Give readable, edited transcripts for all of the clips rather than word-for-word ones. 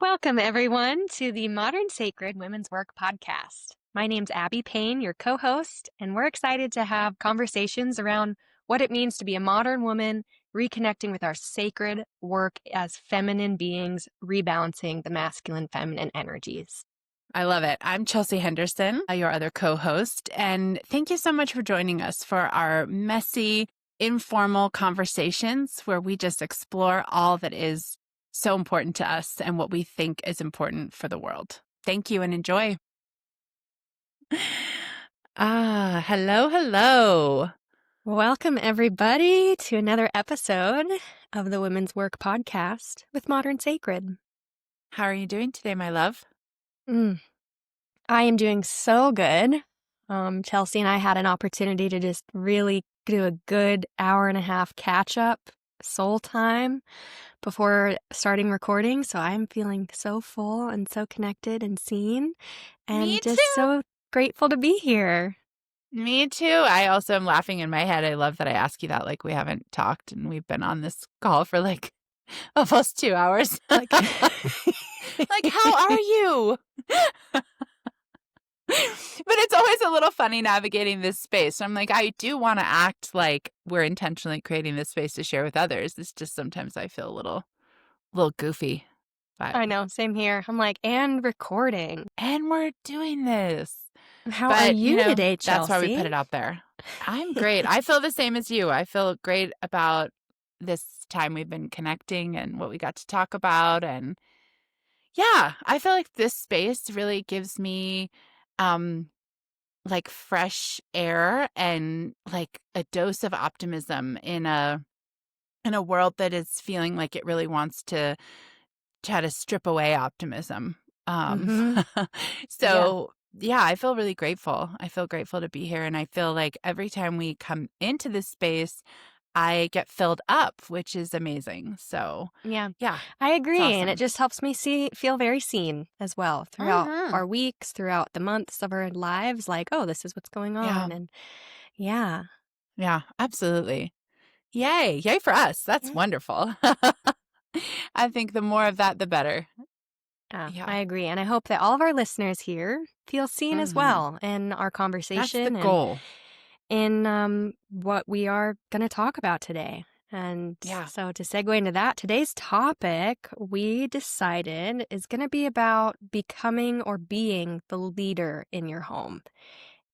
Welcome, everyone, to the Modern Sacred Women's Work podcast. My name's Abby Payne, your co host, and we're excited to have conversations around what it means to be a modern woman, reconnecting with our sacred work as feminine beings, rebalancing the masculine feminine energies. I love it. I'm Chelsea Henderson, your other co-host, and thank you so much for joining us for our messy, informal conversations where we just explore all that is so important to us and what we think is important for the world. Thank you and enjoy. Hello. Welcome, everybody, to another episode of the Women's Work podcast with Modern Sacred. How are you doing today, my love? I am doing so good. Chelsea and I had an opportunity to just really do a good hour and a half catch up soul time before starting recording. So I'm feeling so full and so connected and seen and Me just too. so grateful to be here. Me too. I also am laughing in my head. I love that I ask you that. Like, we haven't talked and we've been on this call for like almost 2 hours. Like, Like, how are you? But it's always a little funny navigating this space. I'm like, I do want to act like we're intentionally creating this space to share with others. It's just sometimes I feel a little goofy. But I know, same here. I'm like, and recording. and we're doing this. How are you today, Chelsea? That's why we put it out there. I'm great. I feel the same as you. I feel great about this time we've been connecting and what we got to talk about. And yeah, I feel like this space really gives me like fresh air and like a dose of optimism in a world that is feeling like it really wants to try to strip away optimism. So yeah, I feel really grateful. I feel grateful to be here. And I feel like every time we come into this space, I get filled up, which is amazing. So yeah, yeah, I agree. awesome. And it just helps me feel very seen as well throughout our weeks, throughout the months of our lives. Like, oh, this is what's going on. And yeah, absolutely. Yay for us. That's wonderful. I think the more of that, the better. Yeah, I agree. And I hope that all of our listeners here feel seen as well in our conversation. That's the goal. In what we are going to talk about today. And so to segue into that, today's topic we decided is going to be about becoming or being the leader in your home.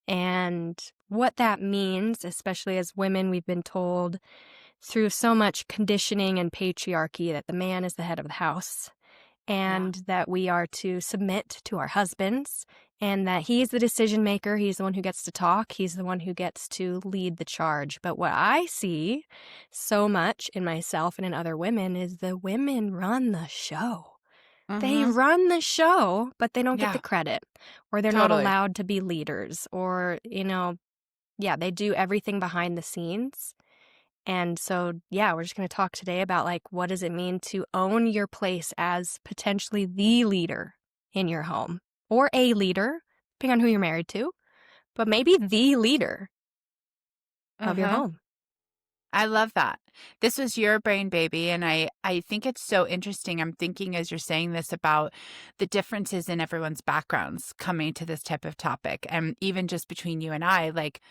And what that means, especially as women, we've been told through so much conditioning and patriarchy that the man is the head of the house. And that we are to submit to our husbands, and that he's the decision maker. He's the one who gets to talk. He's the one who gets to lead the charge. But what I see so much in myself and in other women is the women run the show. They run the show, but they don't get the credit, or they're not allowed to be leaders, or, they do everything behind the scenes. And so, we're just going to talk today about, like, what does it mean to own your place as potentially the leader in your home, or a leader, depending on who you're married to, but maybe the leader of your home. I love that. This was your brain, baby. And I think it's so interesting. I'm thinking as you're saying this about the differences in everyone's backgrounds coming to this type of topic. And even just between you and I, like,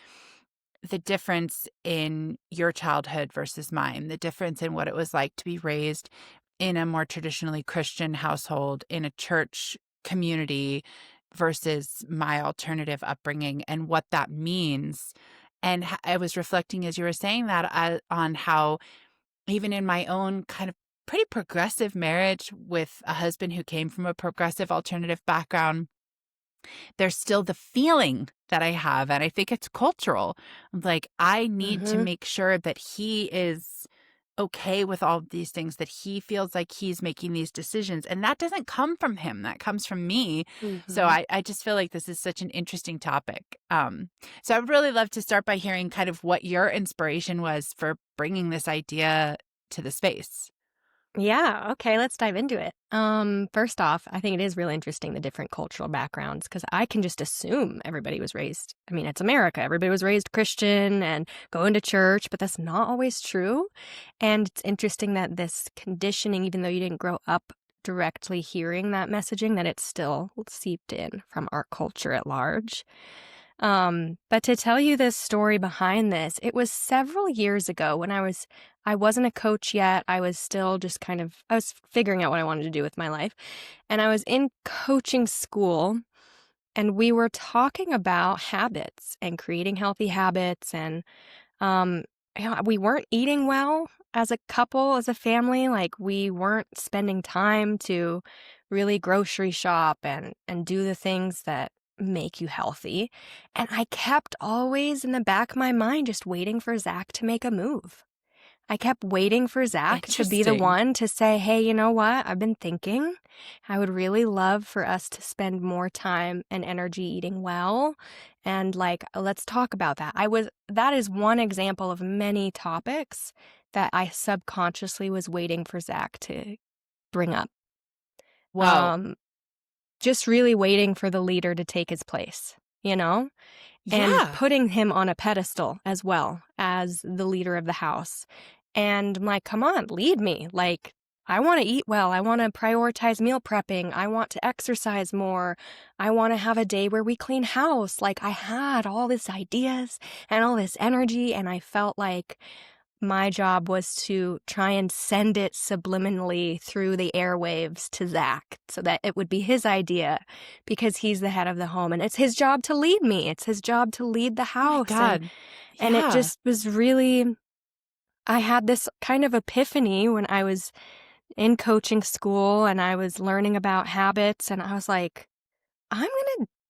the difference in your childhood versus mine, the difference in what it was like to be raised in a more traditionally Christian household, in a church community versus my alternative upbringing, and what that means. And I was reflecting as you were saying that on how even in my own kind of pretty progressive marriage with a husband who came from a progressive alternative background, there's still the feeling that I have, and I think it's cultural. Like, I need to make sure that he is okay with all of these things, that he feels like he's making these decisions. And that doesn't come from him. That comes from me. So I just feel like this is such an interesting topic. So I'd really love to start by hearing kind of what your inspiration was for bringing this idea to the space. Yeah, okay, let's dive into it. First off, I think it is really interesting, the different cultural backgrounds, because I can just assume everybody was raised, it's America, everybody was raised Christian and going to church, but that's not always true. And it's interesting that this conditioning, even though you didn't grow up directly hearing that messaging, that it's still seeped in from our culture at large. But to tell you this story behind this, it was several years ago when I wasn't a coach yet. I was still just I was figuring out what I wanted to do with my life. And I was in coaching school, and we were talking about habits and creating healthy habits. And um, we weren't eating well as a couple, as a family. Like, we weren't spending time to really grocery shop and do the things that make you healthy. And I kept always in the back of my mind just waiting for Zach to make a move. I kept waiting for Zach to be the Interesting. one to say, hey, you know what? I've been thinking. I would really love for us to spend more time and energy eating well. And like, let's talk about that. That is one example of many topics that I subconsciously was waiting for Zach to bring up. Whoa. Um, just really waiting for the leader to take his place, you know? And Yeah. putting him on a pedestal as well as the leader of the house. And I'm like, come on, lead me. Like, I want to eat well. I want to prioritize meal prepping. I want to exercise more. I want to have a day where we clean house. Like, I had all these ideas and all this energy, and I felt like my job was to try and send it subliminally through the airwaves to Zach so that it would be his idea, because he's the head of the home and it's his job to lead me. It's his job to lead the Oh my house. God. And it Yeah. just was really, I had this kind of epiphany when I was in coaching school and I was learning about habits, and I was like, I'm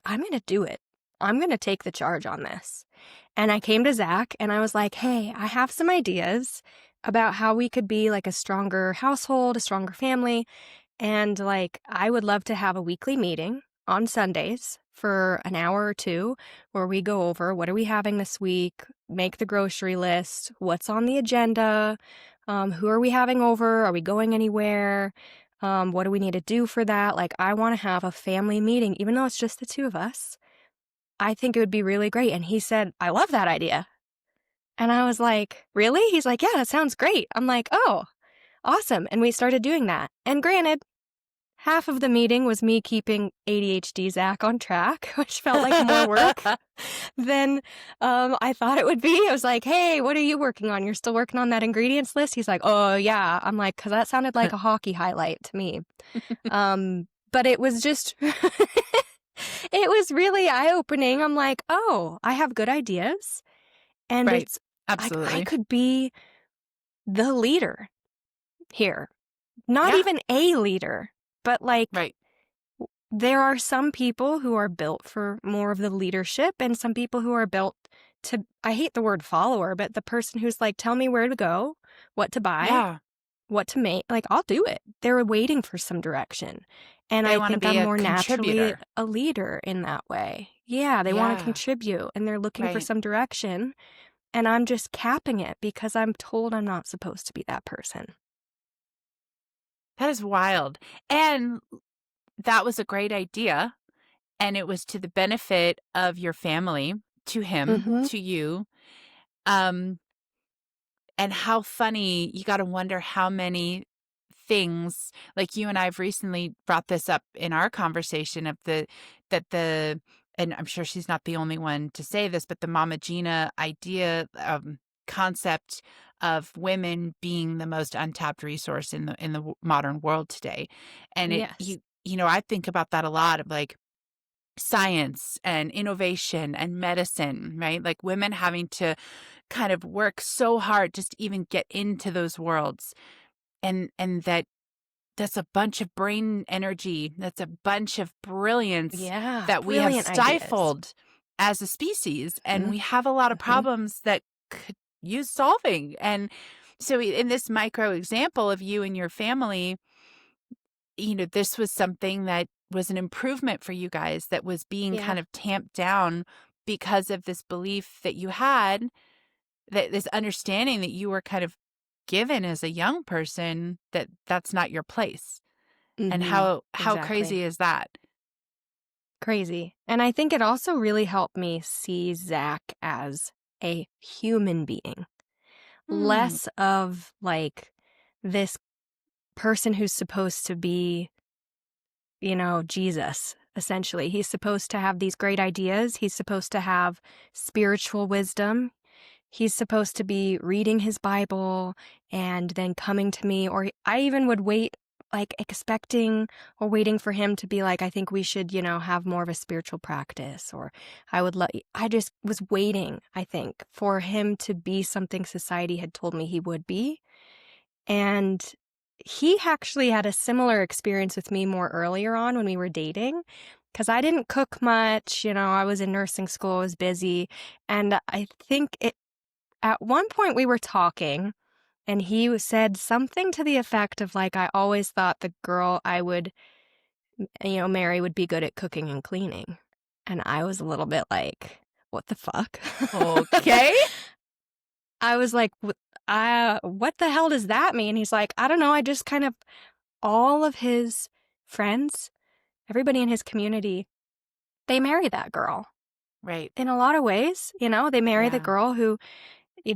going to do it. I'm going to take the charge on this. And I came to Zach and I was like, hey, I have some ideas about how we could be like a stronger household, a stronger family. And like, I would love to have a weekly meeting on Sundays for an hour or two where we go over what are we having this week, make the grocery list, what's on the agenda, who are we having over, are we going anywhere, what do we need to do for that? Like, I want to have a family meeting, even though it's just the two of us. I think it would be really great. And he said, I love that idea. And I was like, really? He's like, yeah, that sounds great. I'm like, oh, awesome. And we started doing that. And granted, half of the meeting was me keeping ADHD Zach on track, which felt like more work than I thought it would be. I was like, hey, what are you working on? You're still working on that ingredients list? He's like, oh, yeah. I'm like, because that sounded like a hockey highlight to me. But it was just, it was really eye-opening. I'm like, oh, I have good ideas. And Right. it's like, I Absolutely. could be the leader here. Not Yeah. even a leader, but like, Right. there are some people who are built for more of the leadership and some people who are built to, I hate the word follower, but the person who's like, tell me where to go, what to buy, Yeah. what to make, like, I'll do it. They're waiting for some direction. And They I want to think be I'm a more naturally contributor. a leader in that way. Yeah, they want to Yeah. contribute and they're looking for Right. some direction. And I'm just capping it because I'm told I'm not supposed to be that person. That is wild. And that was a great idea. And it was to the benefit of your family, to him, Mm-hmm. to you. Um, and how funny, you got to wonder how many things, like you and I have recently brought this up in our conversation of that the, and I'm sure she's not the only one to say this, but the Mama Gina idea, concept of women being the most untapped resource in the modern world today. And Yes. I think about that a lot of like science and innovation and medicine, right? Like women having to kind of work so hard just to even get into those worlds. And that's a bunch of brain energy. That's a bunch of brilliance Yeah. that we have Brilliant ideas. stifled as a species. And we have a lot of Mm-hmm. problems that could use solving. And so in this micro example of you and your family, this was something that was an improvement for you guys that was being Yeah. kind of tamped down because of this belief that you had, that this understanding that you were kind of given as a young person, that that's not your place. And Mm-hmm. how Exactly. crazy is that? Crazy. And I think it also really helped me see Zach as a human being, Hmm. less of like this person who's supposed to be, Jesus, essentially. He's supposed to have these great ideas. He's supposed to have spiritual wisdom. He's supposed to be reading his Bible and then coming to me, or I even would wait, like expecting or waiting for him to be like, I think we should, have more of a spiritual practice, or I just was waiting, I think, for him to be something society had told me he would be. And he actually had a similar experience with me more earlier on when we were dating, because I didn't cook much. I was in nursing school, I was busy. And I think at one point we were talking, and he said something to the effect of like, I always thought the girl I would, marry would be good at cooking and cleaning. And I was a little bit like, what the fuck? Okay. I was like, what the hell does that mean? He's like, I don't know. I just kind of, all of his friends, everybody in his community, they marry that girl. Right. In a lot of ways, they marry the Yeah. girl who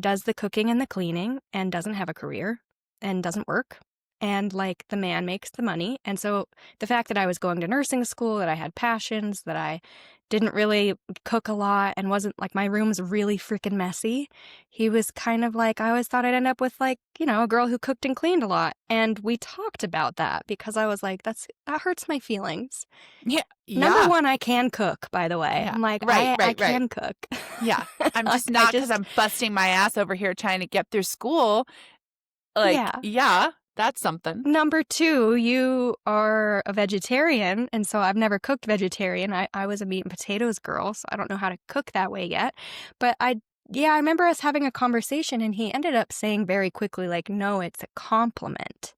does the cooking and the cleaning and doesn't have a career and doesn't work. And like the man makes the money. And so the fact that I was going to nursing school, that I had passions, that I didn't really cook a lot and wasn't like, my room's really freaking messy. He was kind of like, I always thought I'd end up with like, a girl who cooked and cleaned a lot. And we talked about that because I was like, that hurts my feelings. Yeah. Number Yeah. one, I can cook, by the way. Yeah. I'm like, Right. I Right. Right. can cook. Yeah. I'm Like, just not, because I'm busting my ass over here trying to get through school. Like, yeah. yeah, that's something. Number two, you are a vegetarian, and so I've never cooked vegetarian. I was a meat and potatoes girl, so I don't know how to cook that way yet. But I remember us having a conversation, and he ended up saying very quickly, like, no, it's a compliment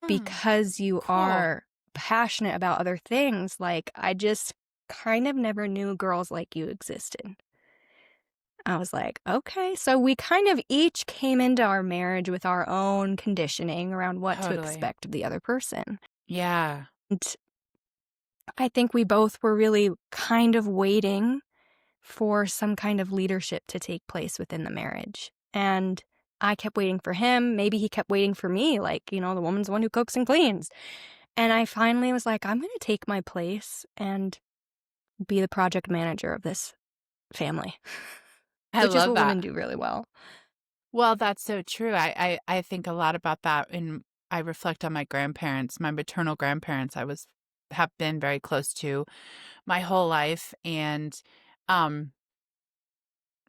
Hmm. because you Cool. are passionate about other things. Like, I just kind of never knew girls like you existed. I was like, okay. So we kind of each came into our marriage with our own conditioning around what to Totally. expect of the other person. Yeah. And I think we both were really kind of waiting for some kind of leadership to take place within the marriage. And I kept waiting for him. Maybe he kept waiting for me, like, the woman's the one who cooks and cleans. And I finally was like, I'm going to take my place and be the project manager of this family, I which is love what that. women do really well. Well, that's so true. I think a lot about that, and I reflect on my grandparents, my maternal grandparents. Have been very close to my whole life, and um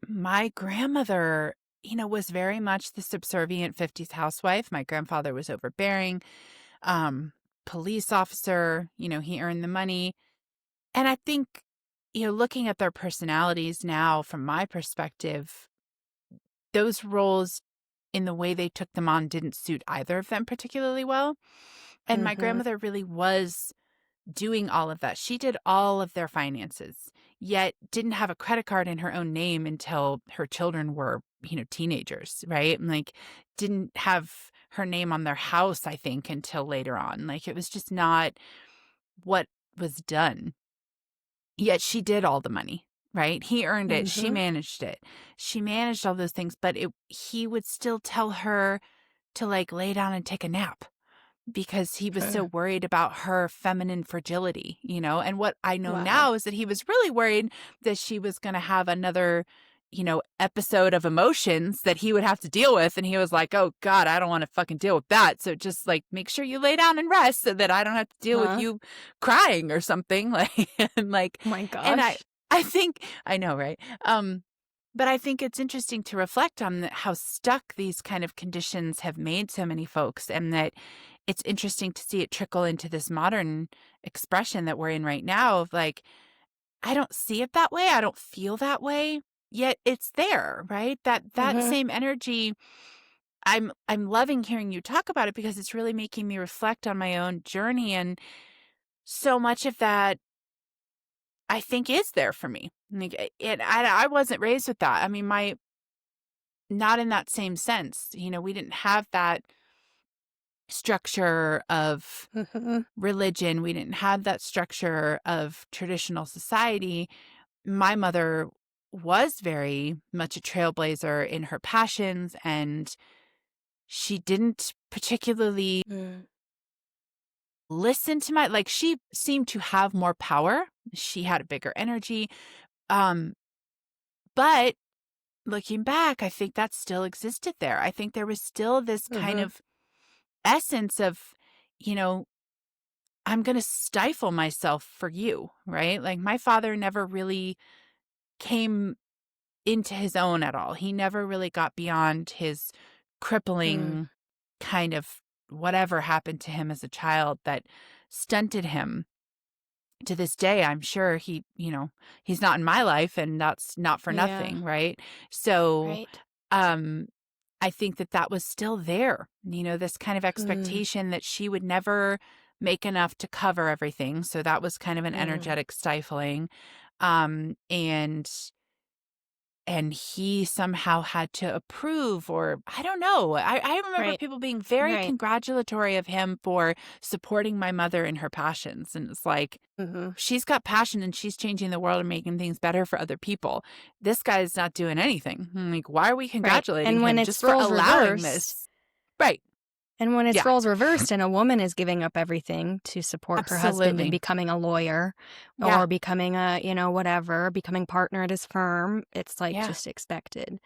my grandmother, was very much the subservient 50s housewife. My grandfather was overbearing, um police officer, he earned the money. And I think, looking at their personalities now from my perspective, those roles in the way they took them on didn't suit either of them particularly well. And my Mm-hmm. grandmother really was doing all of that. She did all of their finances, yet didn't have a credit card in her own name until her children were, teenagers, right? And like didn't have her name on their house, I think, until later on. Like it was just not what was done. Yet she did all the money, right? He earned it. She Mm-hmm. managed it. She managed all those things, but he would still tell her to like lay down and take a nap because he was so worried about her feminine fragility, And what I know Wow. now is that he was really worried that she was going to have another, episode of emotions that he would have to deal with. And he was like, oh God, I don't want to fucking deal with that. So just like make sure you lay down and rest so that I don't have to deal with Huh? you crying or something. Like, and like, Oh my and gosh. I think, I know, right? But I think it's interesting to reflect on how stuck these kind of conditions have made so many folks, and that it's interesting to see it trickle into this modern expression that we're in right now of like, I don't see it that way. I don't feel that way. Yet it's there, right? That Mm-hmm. same energy. I'm loving hearing you talk about it because it's really making me reflect on my own journey, and so much of that I think is there for me. Like, I wasn't raised with that. I mean, my not in that same sense. We didn't have that structure of Mm-hmm. religion. We didn't have that structure of traditional society. My mother was very much a trailblazer in her passions, and she didn't particularly Mm. listen to like, she seemed to have more power. She had a bigger energy. Um, but looking back, I think that still existed there. I think there was still this kind Mhm. of essence of, you know, I'm going to stifle myself for you, right? Like my father never really came into his own at all. He never really got beyond his Mm. crippling kind of whatever happened to him as a child that stunted him. To this day, I'm sure he's not in my life, and that's not for Yeah. nothing, right? So, Right. um, I think that that was still there, this kind of Mm. expectation that she would never make enough to cover everything. So that was kind of an Mm. energetic stifling. And he somehow had to approve, or I don't know. I remember Right. people being very Right. congratulatory of him for supporting my mother in her passions. And it's like, Mhm. she's got passion and she's changing the world and making things better for other people. This guy's not doing anything. I'm like, why are we Right. congratulating him just for allowing this? Right. And when it's Yeah. roles reversed and a woman is giving up everything to support her husband in Absolutely. becoming a lawyer Yeah. or becoming a, whatever, becoming partner at his firm, it's like Yeah. just expected. And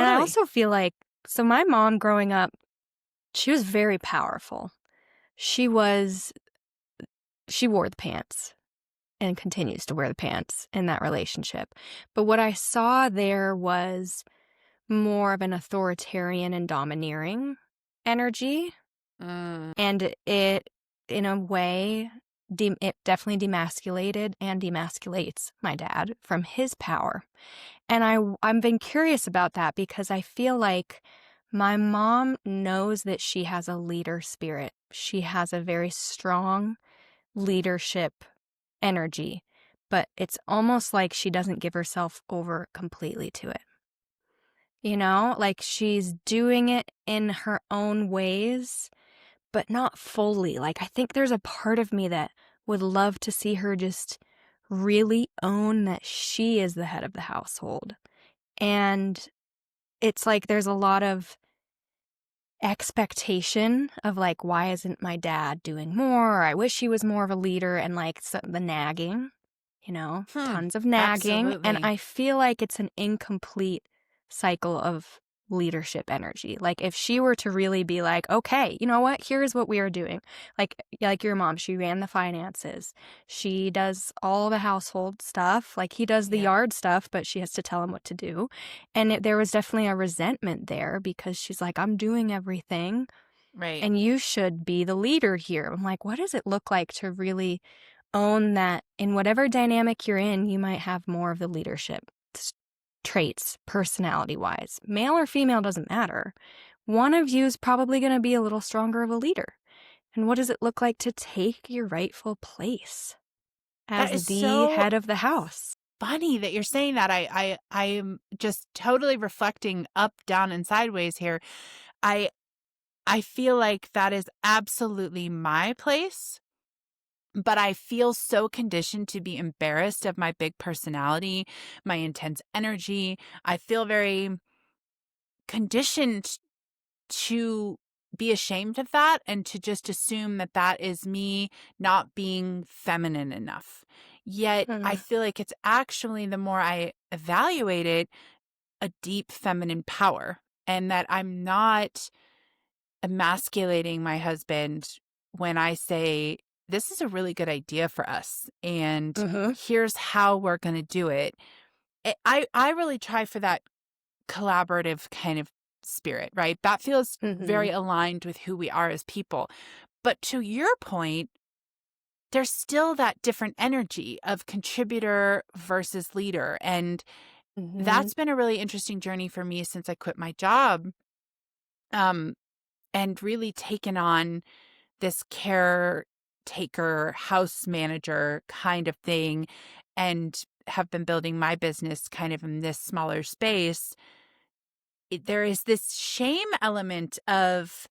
I Totally. also feel like, so my mom growing up, she was very powerful. She was, she wore the pants and continues to wear the pants in that relationship. But what I saw there was more of an authoritarian and domineering energy. Mm. And it, in a way, it definitely demasculated and demasculates my dad from his power. And I've been curious about that because I feel like my mom knows that she has a leader spirit. She has a very strong leadership energy, but it's almost like she doesn't give herself over completely to it. Like she's doing it in her own ways, but not fully. Like, I think there's a part of me that would love to see her just really own that she is the head of the household. And it's like there's a lot of expectation of like, why isn't my dad doing more? Or I wish he was more of a leader, and like the nagging, Hmm. tons of nagging. And Absolutely. I feel like it's an incomplete cycle of leadership energy. Like if she were to really be like, okay, you know what? Here's what we are doing. Like your mom, she ran the finances. She does all the household stuff. Like he does the Yeah. yard stuff, but she has to tell him what to do. And there was definitely a resentment there because she's like, I'm doing everything Right. and you should be the leader here. I'm like, what does it look like to really own that in whatever dynamic you're in, you might have more of the leadership traits, personality wise? Male or female doesn't matter. One of you is probably going to be a little stronger of a leader. And what does it look like to take your rightful place That as is the so head of the house? funny that you're saying that. I am just totally reflecting up, down, and sideways here. I I feel like that is absolutely my place, but I feel so conditioned to be embarrassed of my big personality, my intense energy. I feel very conditioned to be ashamed of that and to just assume that that is me not being feminine enough. Yet I Hmm. feel like it's actually, the more I evaluate it, a deep feminine power, and that I'm not emasculating my husband when I say, this is a really good idea for us, and Mm-hmm. here's how we're going to do it. I really try for that collaborative kind of spirit, right? That feels Mm-hmm. very aligned with who we are as people. But to your point, there's still that different energy of contributor versus leader. And Mm-hmm. that's been a really interesting journey for me since I quit my job. Um, and really taken on this caretaker, house manager kind of thing, and have been building my business kind of in this smaller space. There is this shame element of,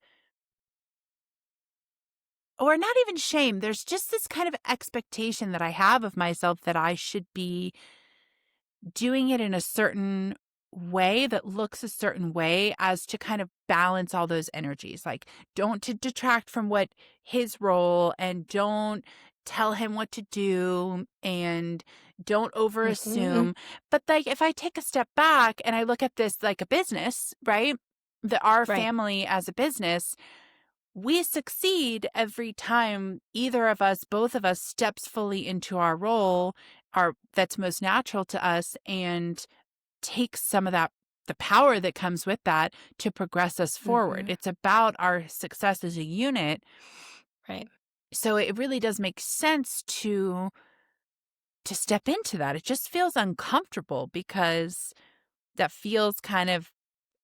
or not even shame, there's just this kind of expectation that I have of myself that I should be doing it in a certain way that looks a certain way as to kind of balance all those energies. Like, don't to detract from what his role, and don't tell him what to do, and don't over Mhm. assume. But like, if I take a step back and I look at this like a business, right? That our Right. family as a business, we succeed every time either of us, both of us, steps fully into our role, our that's most natural to us, and takes some of that, the power that comes with that, to progress us forward. Mhm. It's about our success as a unit. Right. So it really does make sense to step into that. It just feels uncomfortable because that feels kind of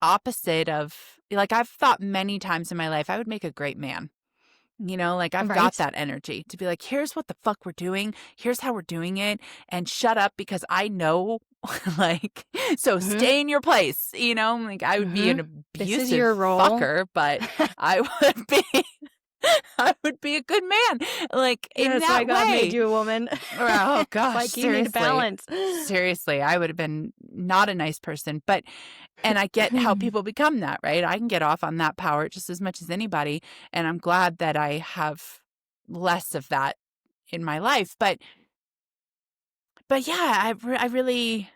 opposite of, like, I've thought many times in my life I would make a great man. Like, I've got Right. that energy to be like, here's what the fuck we're doing. Here's how we're doing it. And shut up because I know, like, so Mhm. stay in your place. Like, I would be an Mhm. This is abusive your role. fucker, but I would be, I would be a good man, like, in That's why that God made way. you a woman. Oh It's gosh, like you need seriously. balance. Seriously, I would have been not a nice person, and I get how people become that, right? I can get off on that power just as much as anybody, and I'm glad that I have less of that in my life. But yeah, I really,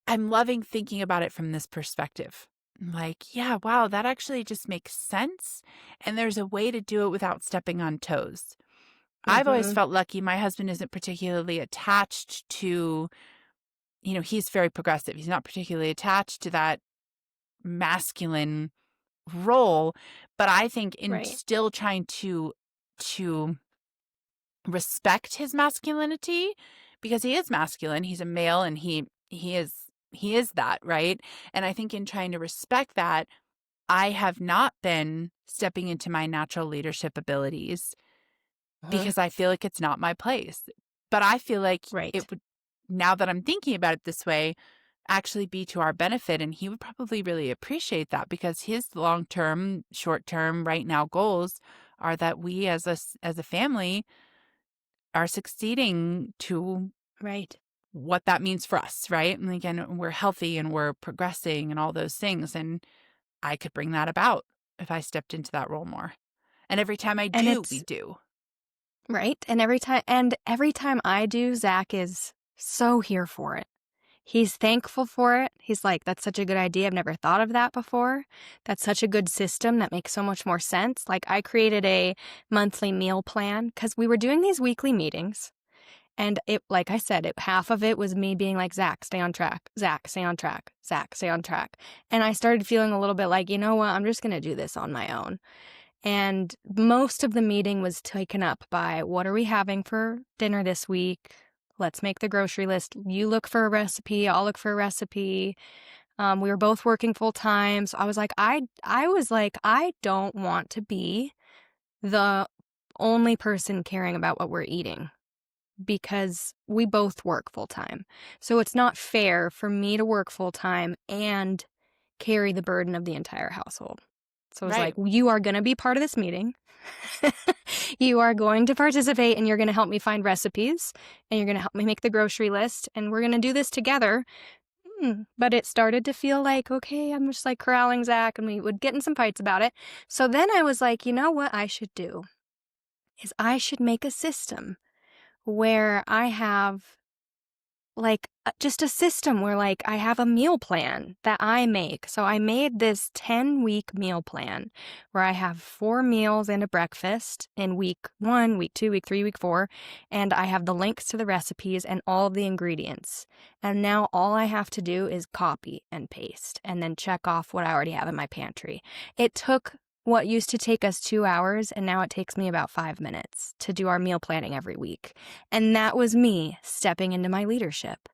I'm loving thinking about it from this perspective. Like, yeah, wow, that actually just makes sense, and there's a way to do it without stepping on toes. I've always Mhm. felt lucky. My husband isn't particularly attached to, he's very progressive. He's not particularly attached to that masculine role, but I think in Right. still trying to respect his masculinity, because he is masculine, he's a male, and he is that, right? And I think in trying to respect that, I have not been stepping into my natural leadership abilities Uh-huh. because I feel like it's not my place. But I feel like Right. it would, now that I'm thinking about it this way, actually be to our benefit. And he would probably really appreciate that, because his long term, short term, right now goals are that we as a family are succeeding to Right. what that means for us, right? And again, we're healthy and we're progressing and all those things. And I could bring that about if I stepped into that role more. And every time I And do, we it's do. right. And every time I do, Zach is so here for it. He's thankful for it. He's like, that's such a good idea. I've never thought of that before. That's such a good system that makes so much more sense. Like, I created a monthly meal plan because we were doing these weekly meetings. And like I said, half of it was me being like, Zach, stay on track. Zach, stay on track. Zach, stay on track. And I started feeling a little bit like, you know what? I'm just going to do this on my own. And most of the meeting was taken up by, what are we having for dinner this week? Let's make the grocery list. You look for a recipe. I'll look for a recipe. We were both working full time. So I don't want to be the only person caring about what we're eating, because we both work full time. So it's not fair for me to work full time and carry the burden of the entire household. So I was like, Right. you are going to be part of this meeting. You are going to participate, and you're going to help me find recipes, and you're going to help me make the grocery list, and we're going to do this together. But it started to feel like, okay, I'm just like corralling Zach, and we would get in some fights about it. So then I was like, you know what I should do is I should make a system where I have like just a system where like I have a meal plan that I make. So I made this 10-week meal plan where I have 4 meals and a breakfast in week 1, week 2, week 3, week 4, and I have the links to the recipes and all of the ingredients. And now all I have to do is copy and paste and then check off what I already have in my pantry. It took what used to take us 2 hours, and now it takes me about 5 minutes to do our meal planning every week. And that was me stepping into my leadership,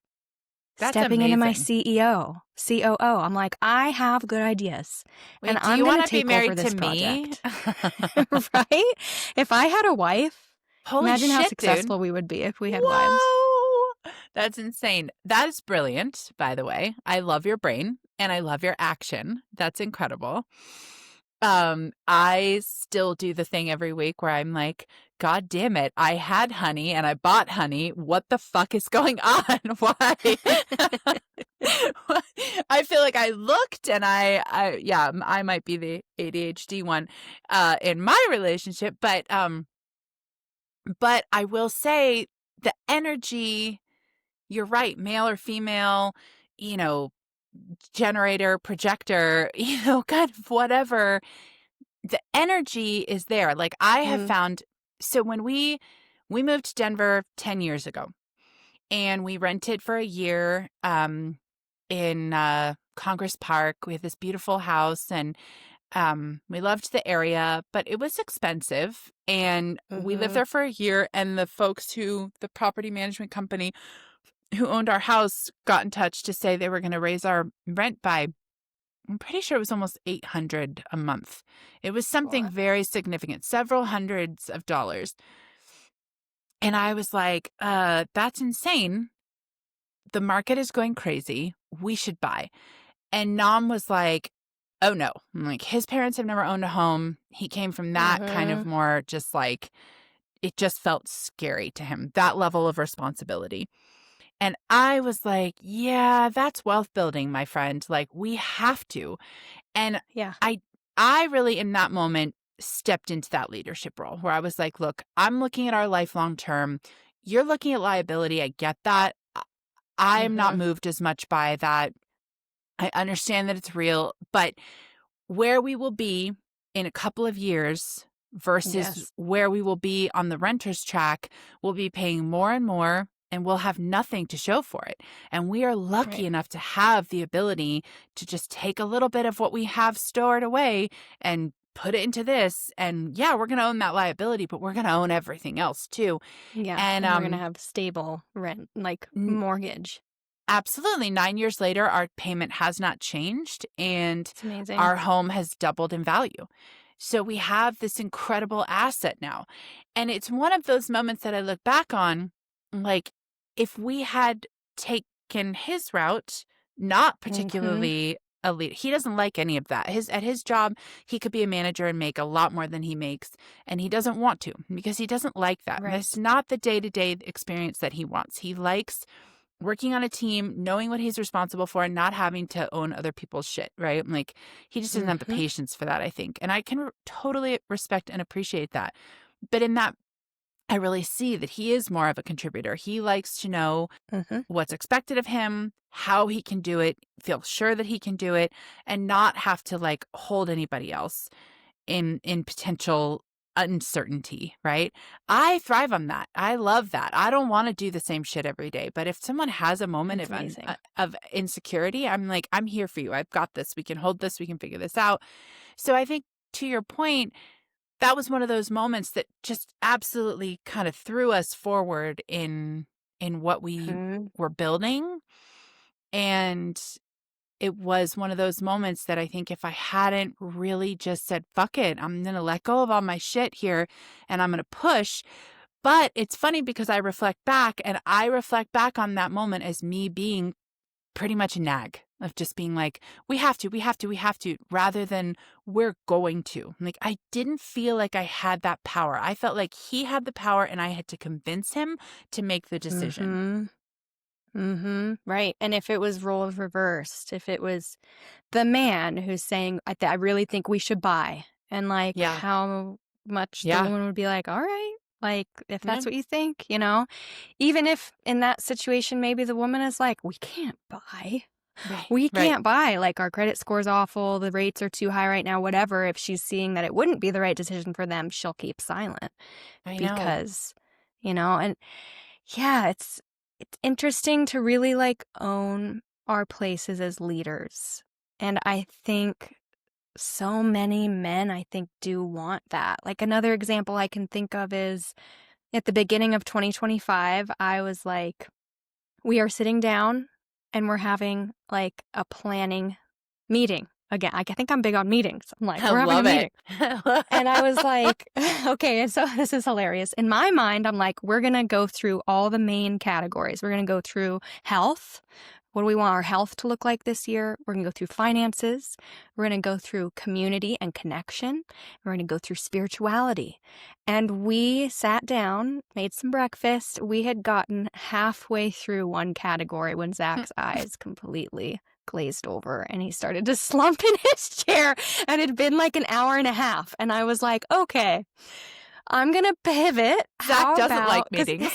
That's stepping into my amazing. CEO, COO. I'm like, I have good ideas, and Wait, do I'm you going want to to be take over married to this me? project. Right? If I had a wife, Holy imagine how shit, dude. successful we would be if we had wives. Whoa. That's insane. That is brilliant, by the way. I love your brain and I love your action. That's incredible. I still do the thing every week where I'm like, God damn it, I had honey and I bought honey. What the fuck is going on? Why? I feel like I looked and yeah, I might be the ADHD one in my relationship, but I will say the energy, you're right, male or female, you know, generator, projector, kind of whatever, the energy is there. Like I have Mm, found, so when we moved to Denver 10 years ago and we rented for a year in Congress Park. We had this beautiful house and we loved the area, but it was expensive. And we lived mhm. there for a year, and the property management company who owned our house got in touch to say they were going to raise our rent by, I'm pretty sure it was almost $800 a month. It was something What? very significant, several hundreds of dollars. And I was like, that's insane. The market is going crazy. We should buy. And Nam was like, oh no. I'm like, his parents have never owned a home. He came from that kind of Mhm. more just like, it just felt scary to him, that level of responsibility. And I was like, yeah, that's wealth building, my friend. Like, we have to. And Yeah. I I really in that moment stepped into that leadership role where I was like, look, I'm looking at our life long term. You're looking at liability. I get that. I'm not Mhm. moved as much by that. I understand that it's real, but where we will be in a couple of years versus Yes. where we will be on the renter's track, we'll be paying more and more and we'll have nothing to show for it. And we are lucky Right. enough to have the ability to just take a little bit of what we have stored away and put it into this. And yeah, we're going to own that liability, but we're going to own everything else too. Yeah, And and we're gonna have stable rent, like mortgage. absolutely. 9 years later, our payment has not changed and It's amazing. our home has doubled in value. So we have this incredible asset now. And it's one of those moments that I look back on, like, if we had taken his route, not Mhm. particularly a lead, he doesn't like any of that. At his job, he could be a manager and make a lot more than he makes, and he doesn't want to because he doesn't like that. Right. That's not the day-to-day experience that he wants. He likes working on a team, knowing what he's responsible for, and not having to own other people's shit, right? Like, he just doesn't have the Mhm. patience for that, I think. And I can totally respect and appreciate that. But in that, I really see that he is more of a contributor. He likes to know Mhm. what's expected of him, how he can do it, feel sure that he can do it, and not have to like hold anybody else in potential uncertainty, right? I thrive on that. I love that. I don't want to do the same shit every day, but if someone has a moment That's amazing. of insecurity, I'm like, I'm here for you. I've got this. We can hold this. We can figure this out. So I think to your point, that was one of those moments that just absolutely kind of threw us forward in what we Mhm. were building. And it was one of those moments that I think if I hadn't really just said, fuck it, I'm going to let go of all my shit here and I'm going to push. But it's funny because I reflect back on that moment as me being pretty much a nag of just being like, we have to, we have to, we have to, rather than we're going to. Like, I didn't feel like I had that power. I felt like he had the power and I had to convince him to make the decision. Mhm. Mhm. Right, and if it was roles reversed, if it was the man who's saying, I really think we should buy," and, like, Yeah. how much the Yeah. woman would be like, "Alright, like, if Yeah. that's what you think," you know? Even if in that situation, maybe the woman is like, "We can't buy. Right. We Right. can't buy, like, our credit score's awful, the rates are too high right now," whatever. If she's seeing that it wouldn't be the right decision for them, she'll keep silent I know. because, and yeah, it's interesting to really, like, own our places as leaders, and I think so many men, I think, do want that. Like, another example I can think of is at the beginning of 2025, I was like, "We are sitting down and we're having, like, a planning meeting." Again, I think I'm big on meetings. I'm like, I "We're having a love it. meeting." And I was like, okay, and so this is hilarious. In my mind, I'm like, we're going to go through all the main categories. We're going to go through health. What do we want our health to look like this year? We're going to go through finances. We're going to go through community and connection. We're going to go through spirituality. And we sat down, made some breakfast. We had gotten halfway through one category when Zach's eyes completely glazed over and he started to slump in his chair. And it had been like an hour and a half. And I was like, okay, I'm going to pivot. Zach How doesn't like about, 'cause meetings.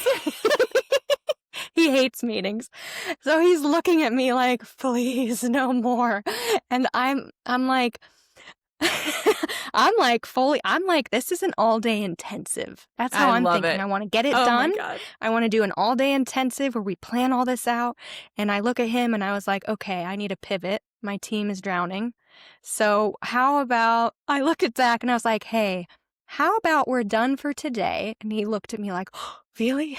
he hates meetings. So he's looking at me like, please, no more. And I'm like, I'm like, this is an all day intensive. That's how I I'm love thinking. it. I want to get it Oh my done. God. I want to do an all day intensive where we plan all this out. And I look at him and I was like, okay, I need a pivot. My team is drowning. So how about I look at Zach and I was like, hey, how about we're done for today? And he looked at me like, oh, really?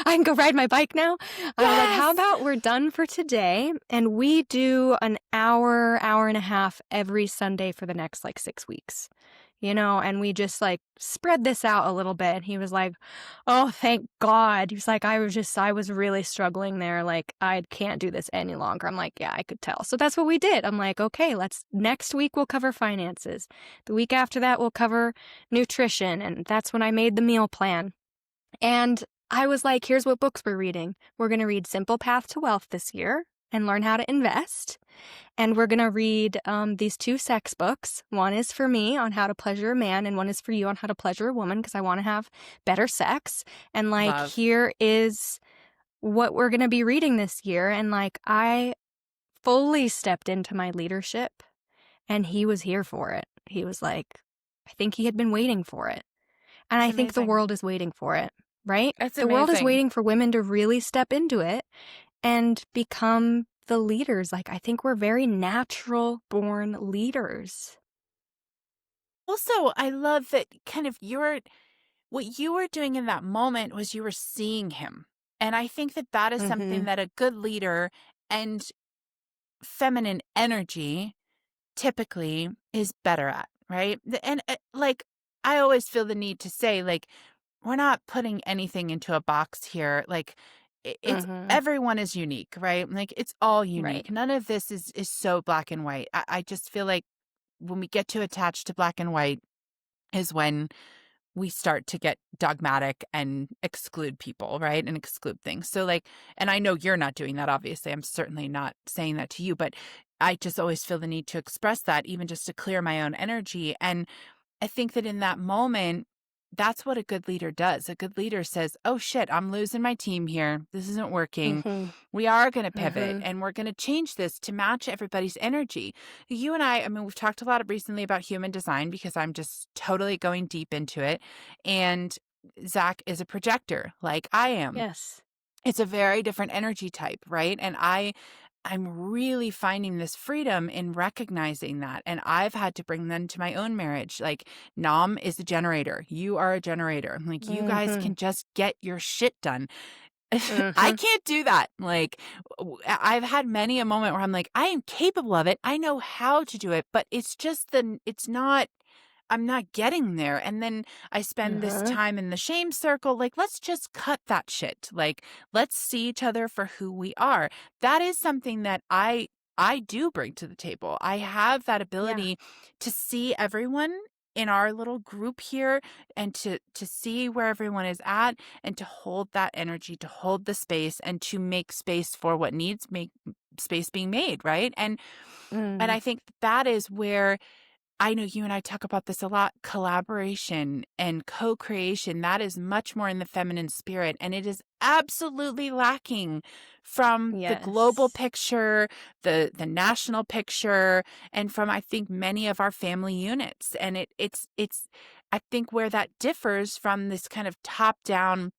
I can go ride my bike now. I was like, how Yes. about we're done for today and we do an hour, hour and a half every Sunday for the next like 6 weeks, and we just like spread this out a little bit. And he was like, oh, thank God. He was like, I was really struggling there. Like, I can't do this any longer. I'm like, yeah, I could tell. So that's what we did. I'm like, okay, next week we'll cover finances. The week after that, we'll cover nutrition. And that's when I made the meal plan. And I was like, here's what books we're reading. We're going to read Simple Path to Wealth this year and learn how to invest. And we're going to read these 2 sex books. One is for me on how to pleasure a man, and one is for you on how to pleasure a woman because I want to have better sex. And like, Love. here is what we're going to be reading this year. And like, I fully stepped into my leadership and he was here for it. He was like, I think he had been waiting for it. And It's I think the amazing. world is waiting for it, right? It's The world is amazing. waiting for women to really step into it and become the leaders. Like, I think we're very natural born leaders. Also, I love that kind of what you were doing in that moment was you were seeing him. And I think that that is something Mm-hmm. that a good leader and feminine energy typically is better at, right? And like, I always feel the need to say, like, we're not putting anything into a box here. Like, it's Mm-hmm. everyone is unique, right? Like, it's all Right. unique. None of this is so black and white. I just feel like when we get too attached to black and white is when we start to get dogmatic and exclude people, right? And exclude things. So like, and I know you're not doing that, obviously. I'm certainly not saying that to you, but I just always feel the need to express that, even just to clear my own energy. And I think that in that moment, that's what a good leader does. A good leader says, oh shit, I'm losing my team here. This isn't working. Mm-hmm. We are going to pivot Mm-hmm. and we're going to change this to match everybody's energy. You and I mean, we've talked a lot recently about human design because I'm just totally going deep into it. And Zach is a projector like I am. Yes. It's a very different energy type, right? And I'm really finding this freedom in recognizing that. And I've had to bring them to my own marriage. Like, Nam is a generator. You are a generator. Like, you guys Mm-hmm. can just get your shit done. I Mm-hmm. can't do that. Like, I've had many a moment where I'm like, I am capable of it. I know how to do it, but it's just it's not, I'm not getting there. And then I spend this Mm-hmm. time in the shame circle. Like, let's just cut that shit. Like, let's see each other for who we are. That is something that I do bring to the table. I have that Yeah. ability to see everyone in our little group here and to see where everyone is at and to hold that energy, to hold the space and to make space for what needs make space being made, right? And Mm. I think that is where I know you and I talk about this a lot, collaboration and co-creation. That is much more in the feminine spirit. And it is absolutely lacking from the global Yes. picture, the national picture, and from, I think, many of our family units. And it's I think where that differs from this kind of top-down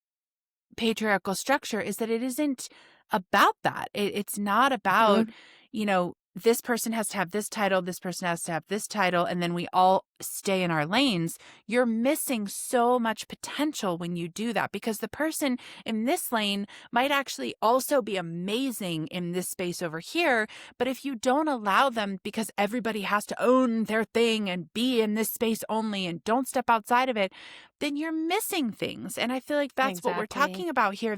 patriarchal structure is that it isn't about that. It's not about, Mm-hmm. this person has to have this title, this person has to have this title, and then we all stay in our lanes. You're missing so much potential when you do that because the person in this lane might actually also be amazing in this space over here. But if you don't allow them because everybody has to own their thing and be in this space only and don't step outside of it, then you're missing things. And I feel like that's what we're Exactly. talking about here.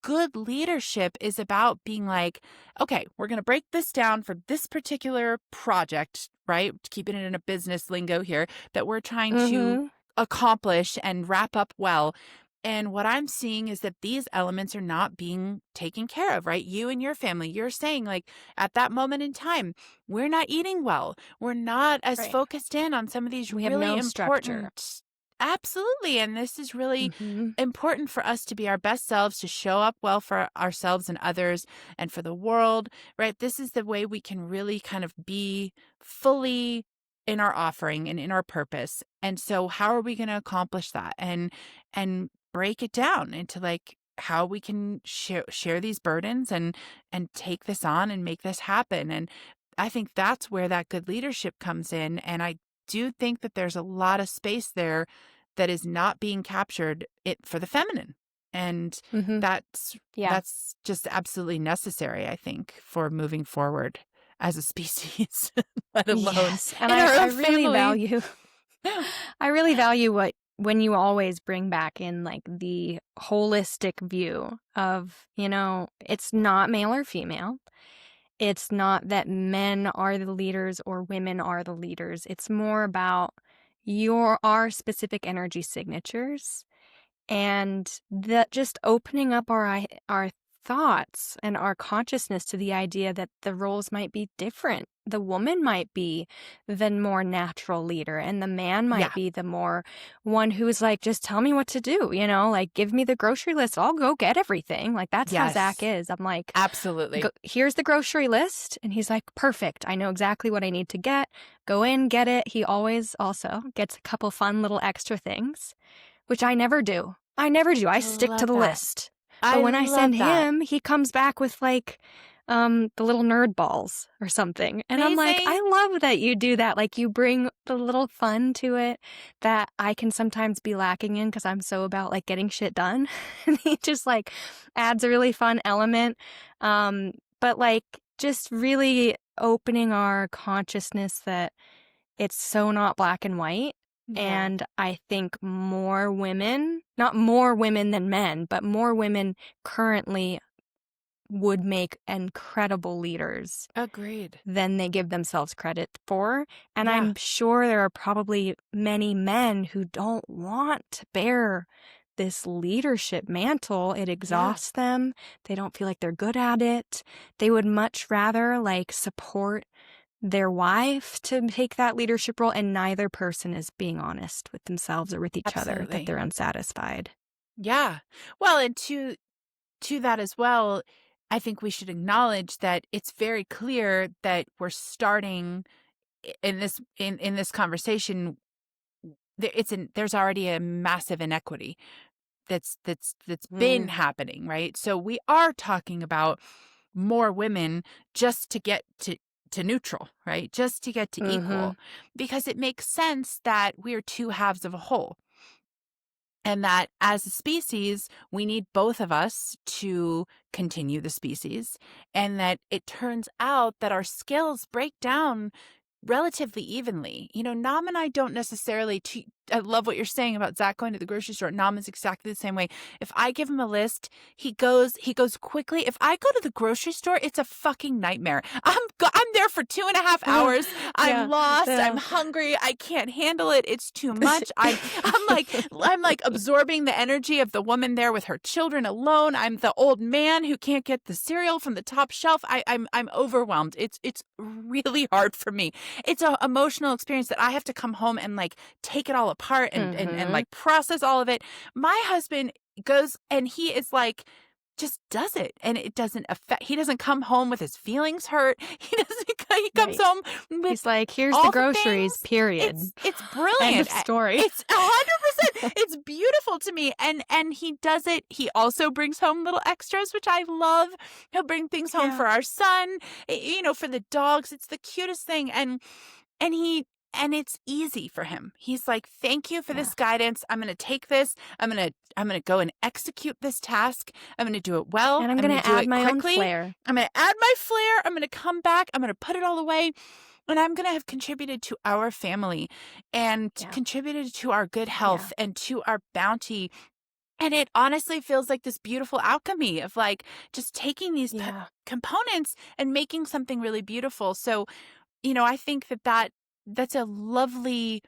good leadership is about being like, okay, we're going to break this down for this particular project, right? Keeping it in a business lingo here that we're trying to Mhm. accomplish and wrap up well. And what I'm seeing is that these elements are not being taken care of, right? You and your family, you're saying like at that moment in time, we're not eating well. We're not as Right. focused in on some of these We have really no structure. important. Absolutely. And this is really Mhm. important for us to be our best selves, to show up well for ourselves and others and for the world, right? This is the way we can really kind of be fully in our offering and in our purpose. And so how are we going to accomplish that? And break it down into like how we can share these burdens and take this on and make this happen. And I think that's where that good leadership comes in. And I do think that there's a lot of space there that is not being captured it for the feminine. And Mhm. that's Yeah. that's just absolutely necessary, I think, for moving forward as a species, let alone Yes, and in our I own really family. value I really value what when you always bring back in, like, the holistic view of, it's not male or female. It's not that men are the leaders or women are the leaders. It's more about our specific energy signatures and that just opening up our thoughts and our consciousness to the idea that the roles might be different. The woman might be the more natural leader, and the man might Yeah. be the more one who's like, just tell me what to do, like give me the grocery list. I'll go get everything. Like that's how Zach Yes. is. I'm like, Absolutely. Here's the grocery list. And he's like, perfect. I know exactly what I need to get. Go in, get it. He always also gets a couple fun little extra things, which I never do. I never do. I I stick to love the that. list. But I when I send love that. him, he comes back with like the little nerd balls or something. And I'm like, Amazing. I love that you do that. Like you bring the little fun to it that I can sometimes be lacking in because I'm so about like getting shit done. And he just like adds a really fun element. But like just really opening our consciousness that it's so not black and white. Yeah. And I think more women, not more women than men, but more women currently would make incredible leaders Agreed. than they give themselves credit for. And Yeah. I'm sure there are probably many men who don't want to bear this leadership mantle. It Yeah. exhausts them. They don't feel like they're good at it. They would much rather like support their wife to take that leadership role, and neither person is being honest with themselves or with each other that Absolutely. they're unsatisfied. Yeah. Well, and to that as well, I think we should acknowledge that it's very clear that we're starting in this conversation. There's already a massive inequity that's been Mm. happening, right? So we are talking about more women just to get to neutral, right? Just to get to Mhm. equal, because it makes sense that we're two halves of a whole. And that as a species, we need both of us to continue the species. And that it turns out that our skills break down relatively evenly. Nam and I don't necessarily. I love what you're saying about Zach going to the grocery store. Nam is exactly the same way. If I give him a list, he goes quickly. If I go to the grocery store, it's a fucking nightmare. I'm there for 2.5 hours. I'm Yeah. lost. I'm Yeah. hungry. I can't handle it. It's too much. I'm like absorbing the energy of the woman there with her children alone. I'm the old man who can't get the cereal from the top shelf. I'm overwhelmed. It's really hard for me. It's an emotional experience that I have to come home and like take it all apart and Mhm. like process all of it. My husband goes and he is like just does it, and it doesn't affect. He doesn't come home with his feelings hurt. He comes Right. home with He's like, "Here's the all the groceries, things. period." It's End brilliant. of story. It's 100%. It's beautiful to me. And he does it. He also brings home little extras, which I love. He'll bring things home Yeah. for our son, for the dogs. It's the cutest thing. And he and it's easy for him. He's like, "Thank you for Yeah. this guidance. I'm going to take this. I'm going to go and execute this task. I'm going to do it well. And I'm I'm going going to to do add it my own quickly. flair. I'm going to add my flair. I'm going to come back. I'm going to put it all away. And I'm going to have contributed to our family and Yeah. contributed to our good Yeah. health and to our bounty And it honestly feels like this beautiful alchemy of like just taking these Yeah. components and making something really beautiful. So, I think that's a lovely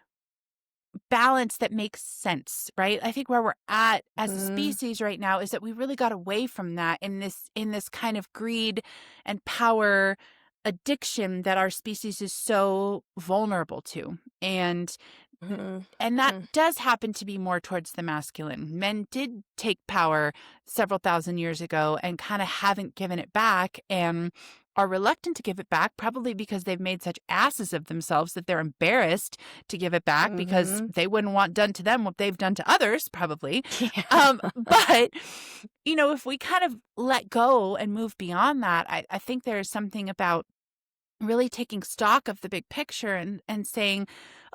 balance that makes sense, right? I think where we're at as a Mhm. species right now is that we really got away from that in this kind of greed and power addiction that our species is so vulnerable to. Mhm. And that Mhm. does happen to be more towards the masculine. Men did take power several thousand years ago and kind of haven't given it back and are reluctant to give it back, probably because they've made such asses of themselves that they're embarrassed to give it back because Mhm. they wouldn't want done to them what they've done to others, probably. Yeah. But, if we kind of let go and move beyond that, I think there is something about really taking stock of the big picture and saying,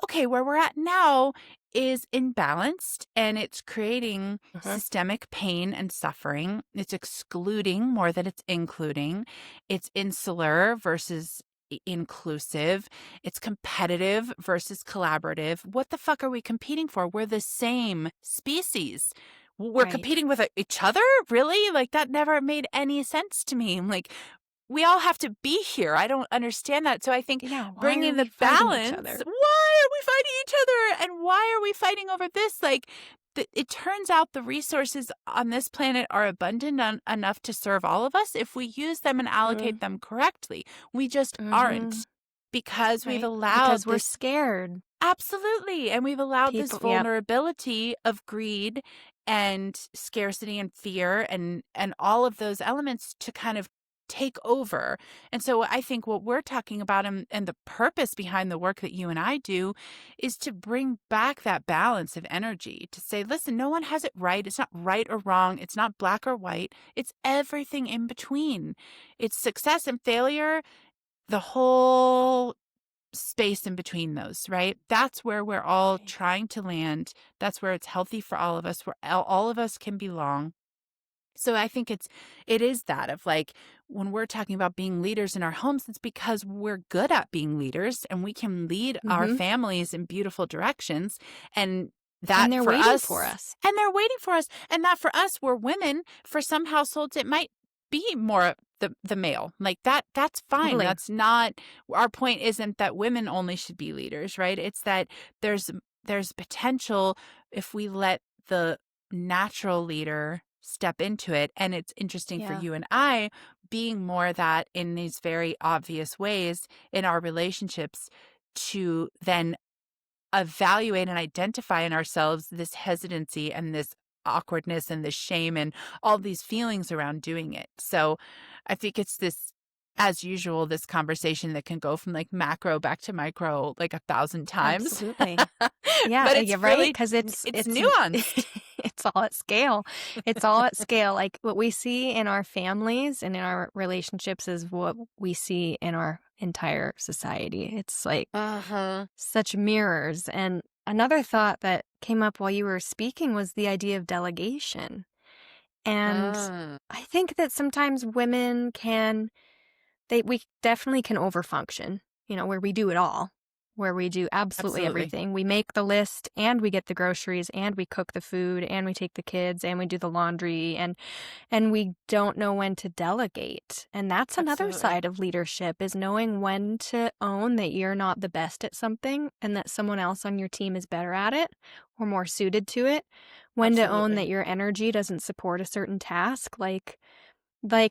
okay, where we're at now is imbalanced and it's creating Uh-huh. systemic pain and suffering. It's excluding more than it's including. It's insular versus inclusive. It's competitive versus collaborative. What the fuck are we competing for? We're the same species. We're Right. competing with each other? Really? Like that never made any sense to me. Like we all have to be here. I don't understand that. So I think Yeah, why are bringing we the fighting each balance, other? why are we fighting each other? And why are we fighting over this? Like, it turns out the resources on this planet are abundant enough to serve all of us if we use them and Mm. allocate them correctly. We just Mhm. aren't because we've Right. Because allowed we're this. scared. Absolutely. And we've allowed this People, yep. vulnerability of greed and scarcity and fear and all of those elements to kind of take over. And so I think what we're talking about and the purpose behind the work that you and I do is to bring back that balance of energy to say, listen, no one has it right. It's not right or wrong. It's not black or white. It's everything in between. It's success and failure, the whole space in between those, right? That's where we're all Right. trying to land. That's where it's healthy for all of us, where all of us can belong. So I think it is that of like when we're talking about being leaders in our homes, it's because we're good at being leaders and we can lead our Mhm. families in beautiful directions. And And that they're for waiting for us, us. and they're waiting for us. And that for us, we're women. For some households, it might be more the male. Like that's fine. Totally. That's not our point isn't that women only should be leaders, right? It's that there's there's potential if we let the natural leader step into it. And it's interesting for Yeah. you and I being more that in these very obvious ways in our relationships to then evaluate and identify in ourselves this hesitancy and this awkwardness and this shame and all these feelings around doing it. So I think it's this, as usual, this conversation that can go from like macro back to micro like 1,000 times. Absolutely. Yeah, But yeah, it's right. really, Because it's it's nuanced. it's all at scale. It's all at scale. Like, what we see in our families and in our relationships is what we see in our entire society. It's like Uh-huh. such mirrors. And another thought that came up while you were speaking was the idea of delegation. And Mm, I think that sometimes women can we definitely can overfunction, where we do it all, where we do absolutely absolutely. everything. We make the list and we get the groceries and we cook the food and we take the kids and we do the laundry and we don't know when to delegate. And that's another Absolutely. side of leadership is knowing when to own that you're not the best at something and that someone else on your team is better at it or more suited to it. When to own Absolutely. that your energy doesn't support a certain task, like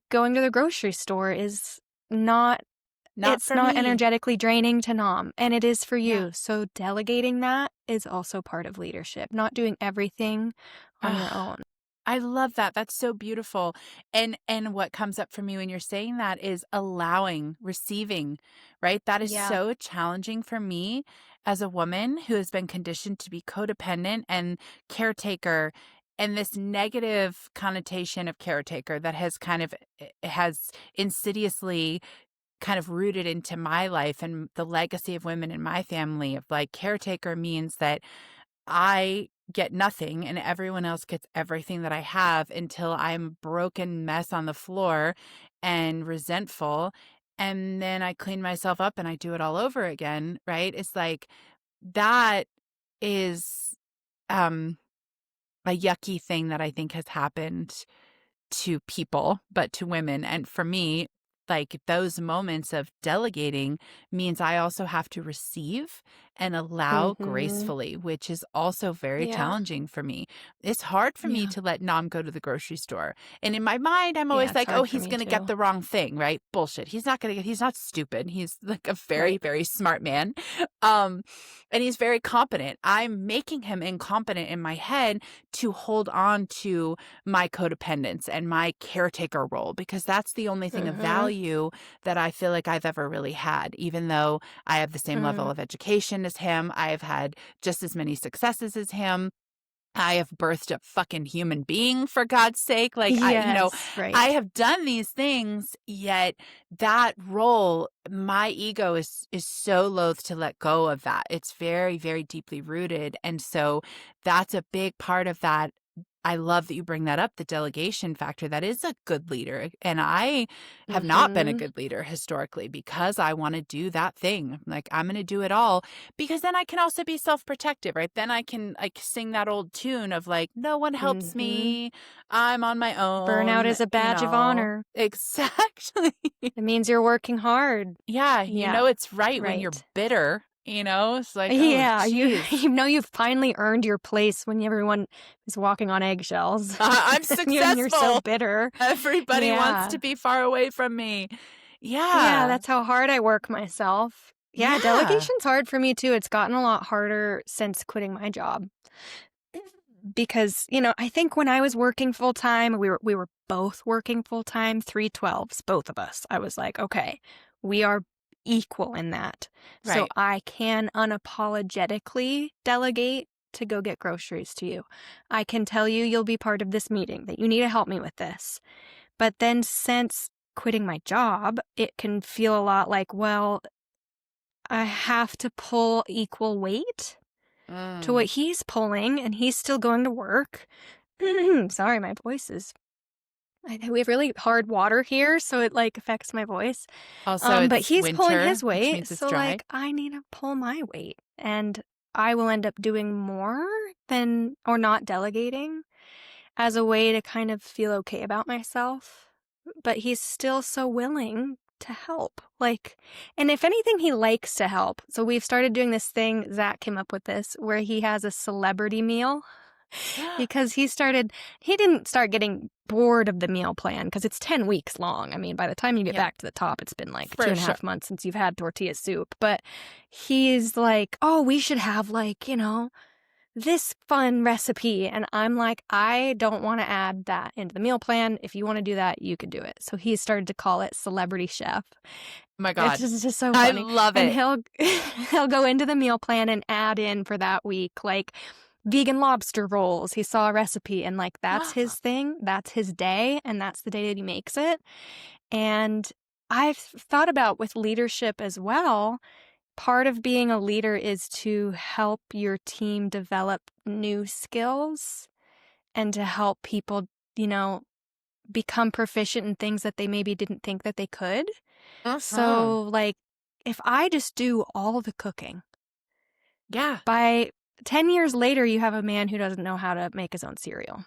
going to the grocery store is not Not it's for not me. energetically draining to Nom, and it is for Yeah. you. So delegating that is also part of leadership, not doing everything on your Ugh, own. I love that. That's so beautiful. And what comes up for me when you're saying that is allowing, receiving, right? That is Yeah. so challenging for me as a woman who has been conditioned to be codependent and caretaker and this negative connotation of caretaker that has kind of has insidiously kind of rooted into my life and the legacy of women in my family of like caretaker means that I get nothing and everyone else gets everything that I have until I'm a broken mess on the floor and resentful. And then I clean myself up and I do it all over again. Right. It's like that is um a yucky thing that I think has happened to people, but to women. And for me, like those moments of delegating means I also have to receive and allow Mhm. gracefully, which is also very Yeah. challenging for me. It's hard for me Yeah. to let Nam go to the grocery store. And in my mind, I'm Yeah, always it's like, oh, hard for he's me going to get too. the wrong thing, right? Bullshit. He's not going to get, he's not stupid. He's like a very, Right. very smart man. Um, and he's very competent. I'm making him incompetent in my head to hold on to my codependence and my caretaker role, because that's the only thing of Mhm. value that I feel like I've ever really had. Even though I have the same level Mm. of education as him, I have had just as many successes as him. I have birthed a fucking human being, for God's sake. Like, Yes, I right. have done these things, yet that role, my ego is so loath to let go of that. It's very, very deeply rooted. And so that's a big part of that. I love that you bring that up, the delegation factor. That is a good leader. And I have not been a Mhm. good leader historically because I want to do that thing. Like, I'm going to do it all, because then I can also be self-protective, right? Then I can like sing that old tune of like, no one helps Mhm. me. I'm on my Burnout own, is a badge of honor. Exactly. It means you're working hard. Yeah, Yeah, it's right when you're right. bitter, It's like, oh, Yeah, you geez. you know you've finally earned your place when everyone is walking on eggshells. I'm And you're so successful. bitter. Everybody wants to Yeah. be far away from me. Yeah, Yeah. that's how hard I work myself. Yeah, Yeah. delegation's hard for me too. It's gotten a lot harder since quitting my job. Because, I think when I was working full time, we were both working full time, 312s, both of us. I was like, okay, we are equal in that. So Right. I can unapologetically delegate to go get groceries to you. I can tell you you'll be part of this meeting, that you need to help me with this. But then since quitting my job, it can feel a lot like, well, I have to pull equal weight to what Mm. he's pulling, and he's still going to work. Sorry, my voice is. We have really hard water here, so it like affects my voice. Also, But it's he's pulling winter, his which weight, means it's so dry. like I need to pull my weight, and I will end up doing more than or not delegating as a way to kind of feel okay about myself. But he's still so willing to help. Like, and if anything, he likes to help. So we've started doing this thing, Zach came up with this, where he has a celebrity meal because he didn't start getting bored of the meal plan because it's 10 weeks long. I mean, by the time you get Yep, back to the top, it's been like two for and a sure. half months since you've had tortilla soup. But he's like, oh, we should have like, this fun recipe. And I'm like, I don't want to add that into the meal plan. If you want to do that, you could do it. So he started to call it Celebrity Chef. Oh my It's God. just so I funny. love And it. he'll go into the meal plan and add in for that week like vegan lobster rolls. He saw a recipe and like that's his thing. That's his day and that's the day that he makes it. And I've thought about with leadership as well, part of being a leader is to help your team develop new skills and to help people, become proficient in things that they maybe didn't think that they could. Uh-huh. So, like, if I just do all the cooking, Yeah. by 10 years later, you have a man who doesn't know how to make his own cereal.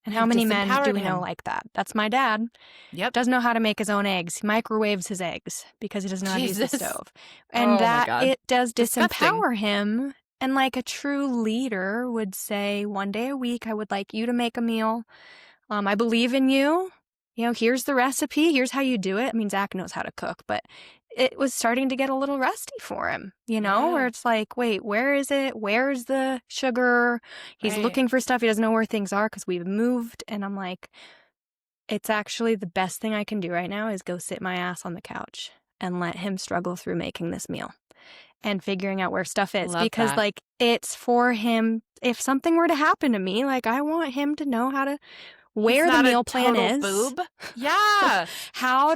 And how You've many men do disempowered we know him. like that? That's my dad. Yep. Doesn't know how to make his own eggs. He microwaves his eggs because he doesn't know how to use the Jesus. stove. And Oh my that God. it does Disgusting. disempower him. And like a true leader would say, one day a week, I would like you to make a meal. I believe in you. Here's the recipe. Here's how you do it. I mean, Zach knows how to cook, but it was starting to get a little rusty for him, where Yeah. it's like, wait, where is it? Where's the sugar? He's Right. looking for stuff. He doesn't know where things are because we've moved. And I'm like, it's actually the best thing I can do right now is go sit my ass on the couch and let him struggle through making this meal and figuring out where stuff is Love because that. like it's for him. If something were to happen to me, like I want him to know how to He's where the not a meal plan total is, boob. Yeah. how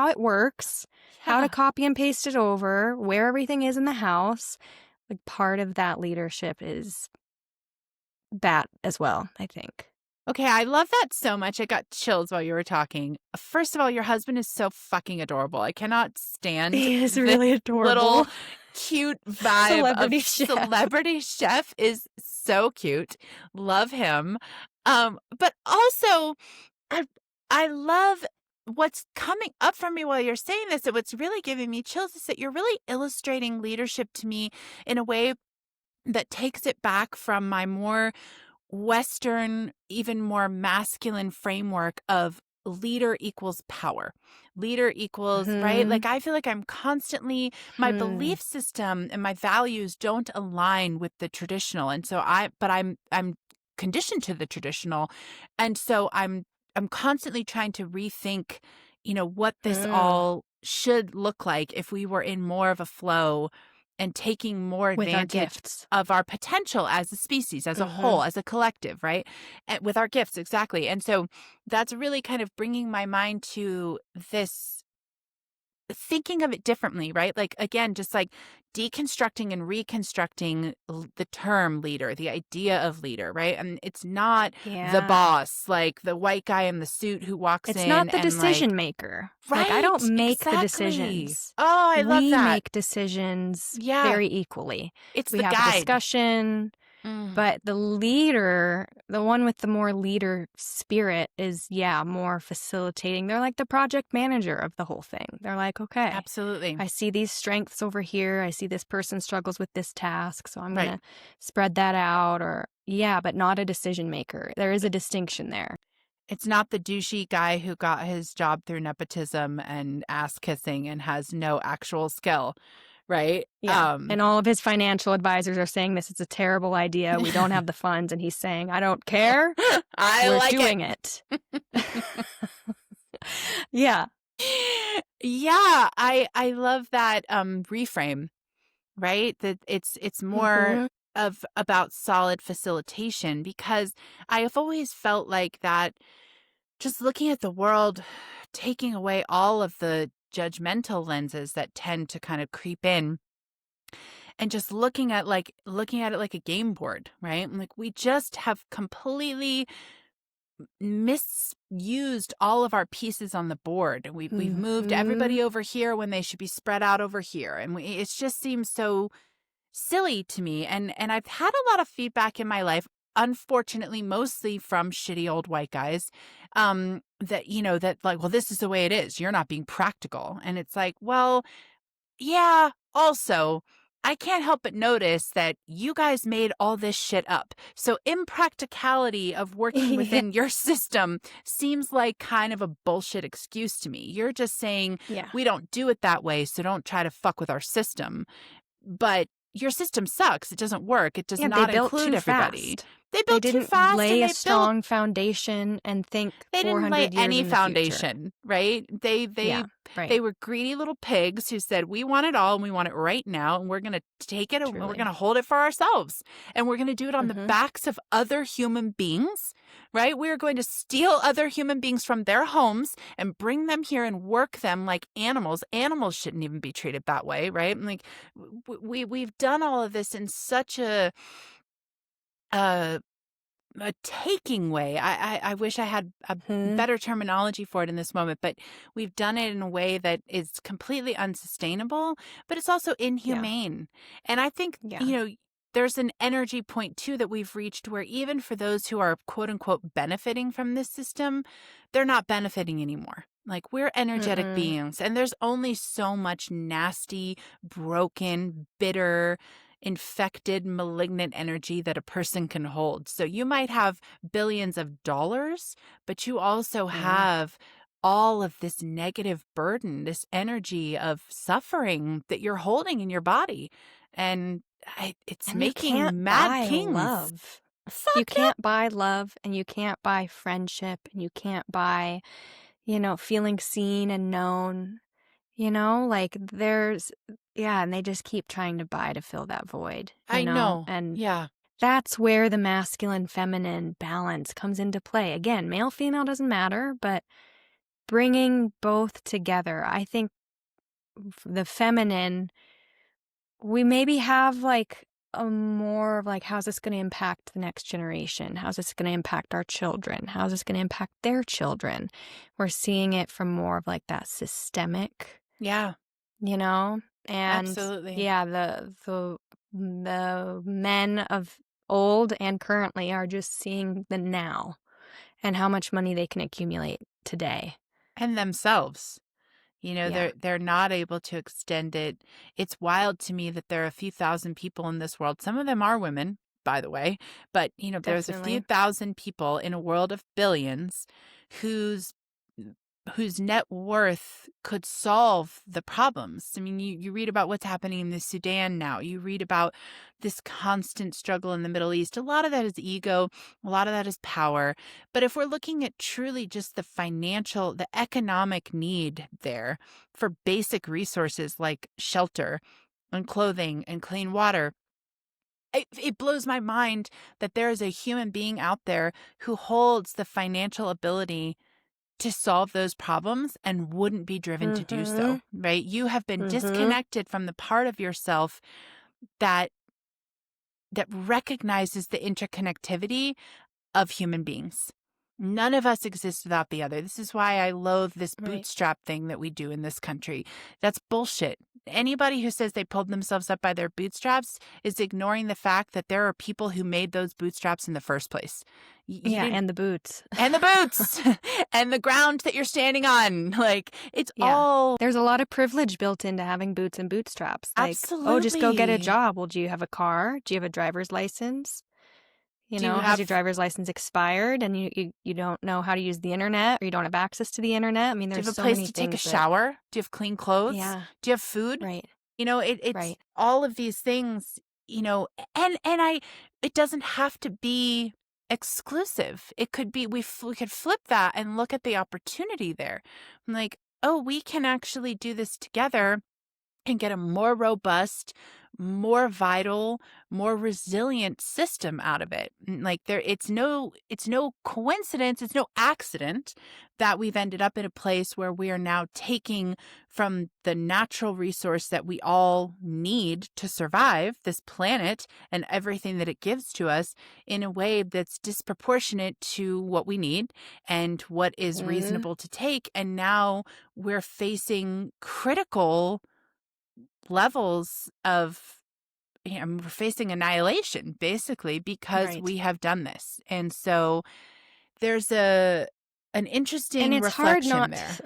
it works, how to Yeah. copy and paste it over, where everything is in the house. Like part of that leadership is that as well, I think. Okay, I love that so much. I got chills while you were talking. First of all, your husband is so fucking adorable. I cannot stand He is this really little adorable. cute vibe of Celebrity chef. celebrity chef is so cute. Love him. But also I I love what's coming up for me while you're saying this, and what's really giving me chills is that you're really illustrating leadership to me in a way that takes it back from my more Western, even more masculine framework of leader equals power. Leader equals, right? Mhm. Like I feel like I'm constantly, my Hmm. belief system and my values don't align with the traditional. And so I'm conditioned to the traditional. And so I'm constantly trying to rethink, what this Mm. all should look like if we were in more of a flow and taking more With our advantage gifts. of our potential as a species, as a Mhm. whole, as a collective, right? And with our gifts, exactly. And so that's really kind of bringing my mind to this thinking of it differently, right? Like, again, just like deconstructing and reconstructing the term leader, the idea of leader, right? And it's not the Yeah. boss, like the white guy in the suit who walks It's in not the and like, decision maker. Like, I don't right, make the exactly. decisions. Oh, I love We that. make decisions Yeah, very equally. it's We the have a guide. discussion, Mm, but the leader, the one with the more leader spirit is, yeah, more facilitating. They're like the project manager of the whole thing. They're like, okay, absolutely. I see these strengths over here. I see this person struggles with this task. So I'm going Right. to spread that out. Or, yeah, but not a decision maker. There is a distinction there. It's not the douchey guy who got his job through nepotism and ass kissing and has no actual skill, right? Yeah. And all of his financial advisors are saying this is a terrible idea. We don't have the funds. And he's saying, I don't care. I We're like doing it. it. Yeah. Yeah, I love that reframe, right? That it's more Hmm. of about solid facilitation because I have always felt like that just looking at the world, taking away all of the judgmental lenses that tend to kind of creep in and just looking at it like a game board, right? Like we just have completely misused all of our pieces on the board. We've moved Hmm. everybody over here when they should be spread out over here. And it just seems so silly to me. And I've had a lot of feedback in my life, unfortunately, mostly from shitty old white guys, that, that like, well, this is the way it is. You're not being practical. And it's like, well, yeah, also, I can't help but notice that you guys made all this shit up. So impracticality of working Yeah. within your system seems like kind of a bullshit excuse to me. You're just saying Yeah. we don't do it that way, so don't try to fuck with our system. But your system sucks. It doesn't work. It does Yeah, they not built include too everybody. fast. They They built too didn't fast lay and a they built strong foundation and think they didn't lay 400 years any in the future. foundation, right? They Yeah, they right. they were greedy little pigs who said, "We want it all and we want it right now and we're going to take it and we're going Truly. to hold it for ourselves. And we're going to do it on the Hmm. backs of other human beings." Right? We are going to steal other human beings from their homes and bring them here and work them like animals. Animals shouldn't even be treated that way, right? And like we've done all of this in such uh a taking way. I wish I had a Hmm. better terminology for it in this moment, but we've done it in a way that is completely unsustainable, but it's also Yeah, inhumane. And I think, yeah. there's an energy point too that we've reached where even for those who are quote unquote benefiting from this system, they're not benefiting anymore. Like we're energetic Mm-mm. beings and there's only so much nasty, broken, bitter, infected, malignant energy that a person can hold. So you might have billions of dollars, but you also Yeah. have all of this negative burden, this energy of suffering that you're holding in your body. And it's And you can't making mad buy kings. love. You Fuck yeah. can't buy love and you can't buy friendship and you can't buy, feeling seen and known. Like yeah, and they just keep trying to buy to fill that void, I know. and Yeah. that's where the masculine feminine balance comes into play. Again, male female doesn't matter, but bringing both together. I think the feminine, we maybe have like a more of like, how's this going to impact the next generation? How's this going to impact our children? How's this going to impact their children? We're seeing it from more of like that systemic, Yeah. you know? And Absolutely. yeah, the men of old and currently are just seeing the now and how much money they can accumulate today. And themselves. Yeah, They're not able to extend it. It's wild to me that there are a few thousand people in this world. Some of them are women, by the way, but there's a few definitely. thousand people in a world of billions whose whose net worth could solve the problems. I mean, you read about what's happening in the Sudan now. You read about this constant struggle in the Middle East. A lot of that is ego, a lot of that is power. But if we're looking at truly just the financial, the economic need there for basic resources like shelter and clothing and clean water, it blows my mind that there is a human being out there who holds the financial ability to solve those problems and wouldn't be driven to do so, Mhm. right? You have been Mhm. disconnected from the part of yourself that recognizes the interconnectivity of human beings. None of us exist without the other. This is why I loathe this Right. bootstrap thing that we do in this country. That's bullshit. Anybody who says they pulled themselves up by their bootstraps is ignoring the fact that there are people who made those bootstraps in the first place. You Yeah, didn't, and the boots. and the boots and the ground that you're standing on. Like, it's Yeah. all There's a lot of privilege built into having boots and bootstraps. Like, "Oh, just go get a absolutely. job." Well, do you have a car? Do you have a driver's license? Do you Has your have driver's license expired and you don't know how to use the internet or you don't have access to the internet? I mean, Do you there's have a so place many to take a things that shower? Do you have clean clothes? yeah, Do you have food? right, It's right. all of these things, and it doesn't have to be exclusive. It could be we could flip that and look at the opportunity there. I'm like, oh, we can actually do this together and get a more robust, more vital, more resilient system out of it. Like it's no coincidence, it's no accident that we've ended up in a place where we are now taking from the natural resource that we all need to survive this planet and everything that it gives to us in a way that's disproportionate to what we need and what is Mhm. reasonable to take. And now we're facing critical levels of we're facing annihilation basically because Right. we have done this. And so there's an And interesting reflection there.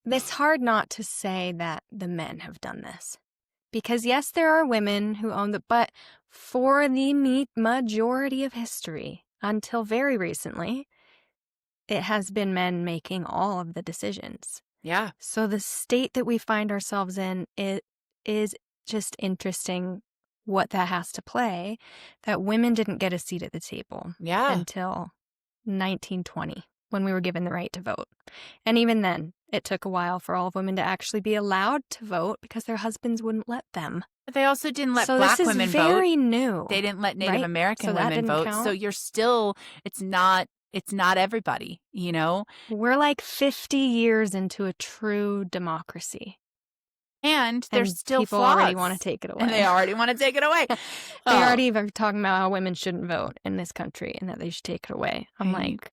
it's hard not to say that the men have done this. Because yes, there are women who own but for the majority of history, until very recently, it has been men making all of the decisions. Yeah. So the state that we find ourselves in, it is just interesting what that has to play, that women didn't get a seat at the table Yeah. until 1920 when we were given the right to vote. And even then, it took a while for all of women to actually be allowed to vote because their husbands wouldn't let them. But they also didn't let So this Black is women vote. very new, They didn't let Native right? So American that women didn't vote. So count. you're still it's not everybody. We're like 50 years into a true democracy, And there's and still people already want to flaws. take it And they away. already want to take it away. They Oh, already are talking about how women shouldn't vote in this country and that they should take it away. I'm and you like,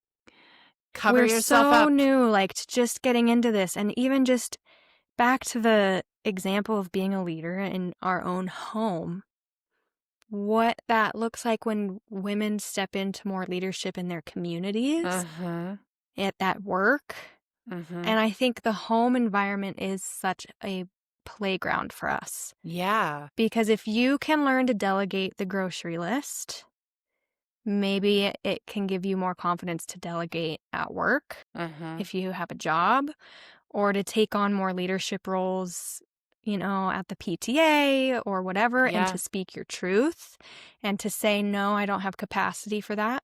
cover we're yourself so up. new, like, to just getting into this. And even just back to the example of being a leader in our own home, what that looks like when women step into more leadership in their communities, Uh-huh. at work. Uh-huh. And I think the home environment is such a playground for us. Yeah. Because if you can learn to delegate the grocery list, maybe it can give you more confidence to delegate at work Uh-huh. if you have a job or to take on more leadership roles, at the PTA or whatever, and to Yeah. speak your truth and to say, no, I don't have capacity for that,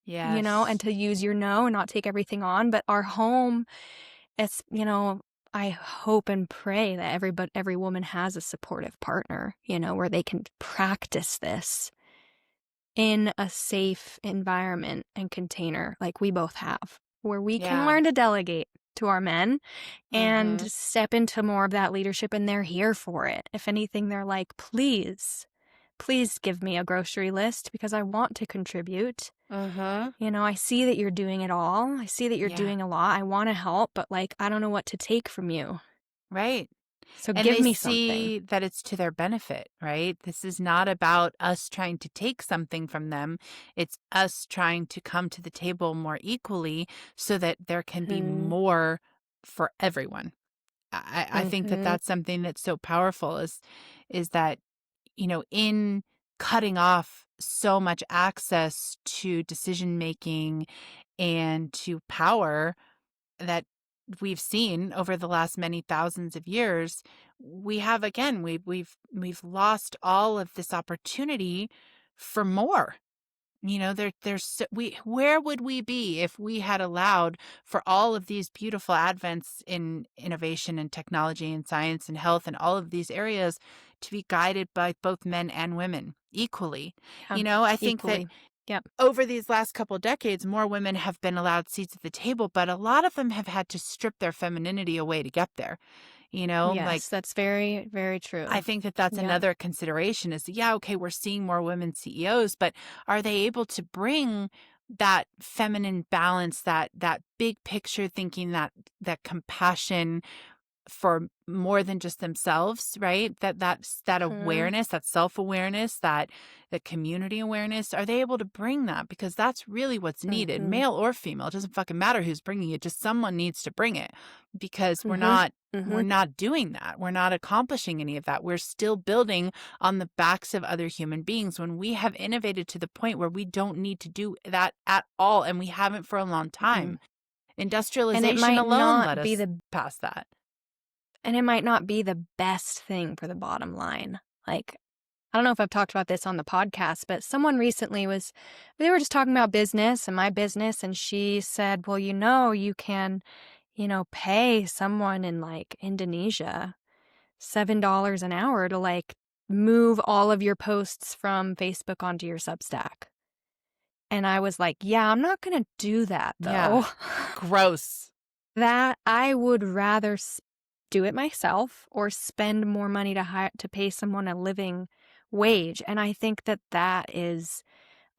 and Yes. to use your no and not take everything on. But our home, it's, I hope and pray that every woman has a supportive partner, where they can practice this in a safe environment and container like we both have, where we can Yeah. learn to delegate to our men and Uh-huh. step into more of that leadership, and they're here for it. If anything, they're like, please give me a grocery list because I want to contribute. Uh-huh. I see that you're doing it all. I see that you're Yeah. doing a lot. I want to help, but like, I don't know what to take from you. Right. So And give they me something. see that it's to their benefit, right? This is not about us trying to take something from them. It's us trying to come to the table more equally so that there can be Mhm. more for everyone. I think that Mhm. that's something that's so powerful is that, in cutting off so much access to decision making and to power that we've seen over the last many thousands of years, we have again we've lost all of this opportunity for more. We where would we be if we had allowed for all of these beautiful advents in innovation and technology and science and health and all of these areas to be guided by both men and women equally? Yeah. I think that Equally. Yep. over these last couple decades, more women have been allowed seats at the table, but a lot of them have had to strip their femininity away to get there. Like Yes, that's very, very I true. think that that's Yep. another consideration is, yeah, okay, we're seeing more women CEOs, but are they able to bring that feminine balance, that big picture thinking, that compassion for more than just themselves, right? That's that Mhm. awareness, that self-awareness, that community awareness. Are they able to bring that? Because that's really what's needed, Mhm. male or female. It doesn't fucking matter who's bringing it. Just someone needs to bring it because we're Mhm. not we're Mhm. not doing that. We're not accomplishing any of that. We're still building on the backs of other human beings when we have innovated to the point where we don't need to do that at all. And we haven't for a long Mm. time. And it Industrialization might alone not led be us the past that. and it might not be the best thing for the bottom line. Like, I don't know if I've talked about this on the podcast, but someone recently they were just talking about business and my business, and she said, well, you can, pay someone in like Indonesia $7 an hour to like move all of your posts from Facebook onto your Substack. And I was like, yeah, I'm not going to do that Yeah. though. Gross. That I would rather do it myself or spend more money to pay someone a living wage. And I think that that is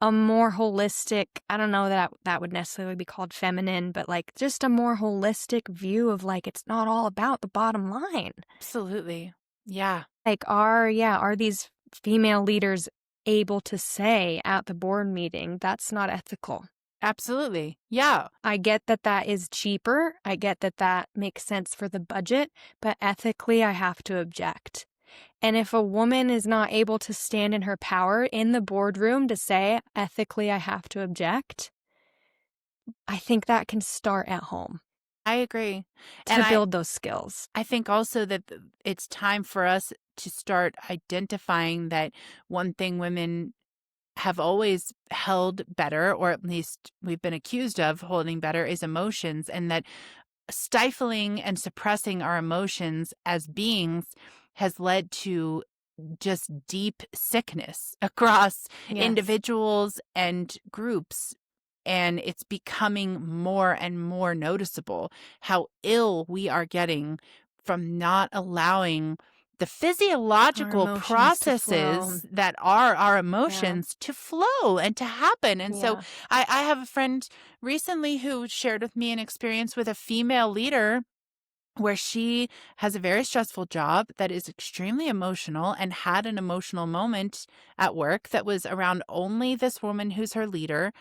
a more holistic, I don't know that that would necessarily be called feminine, but like just a more holistic view of like it's not all about the bottom line. Absolutely. Yeah, Like are these female leaders able to say at the board meeting that's not ethical? absolutely. Yeah, I get that that is cheaper. I get that that makes sense for the budget, but ethically, I have to object. And if a woman is not able to stand in her power in the boardroom to say, ethically, I have to object, I think that can start at home I agree. And to I build those skills. I think also that it's time for us to start identifying that one thing women have always held better, or at least we've been accused of holding better, is emotions, and that stifling and suppressing our emotions as beings has led to just deep sickness across Yes. individuals and groups. And it's becoming more and more noticeable how ill we are getting from not allowing the Our physiological emotions to flow. processes that are our Yeah. emotions to flow and to happen. And so Yeah. I have a friend recently who shared with me an experience with a female leader where she has a very stressful job that is extremely emotional and had an emotional moment at work that was around only this woman who's her leader.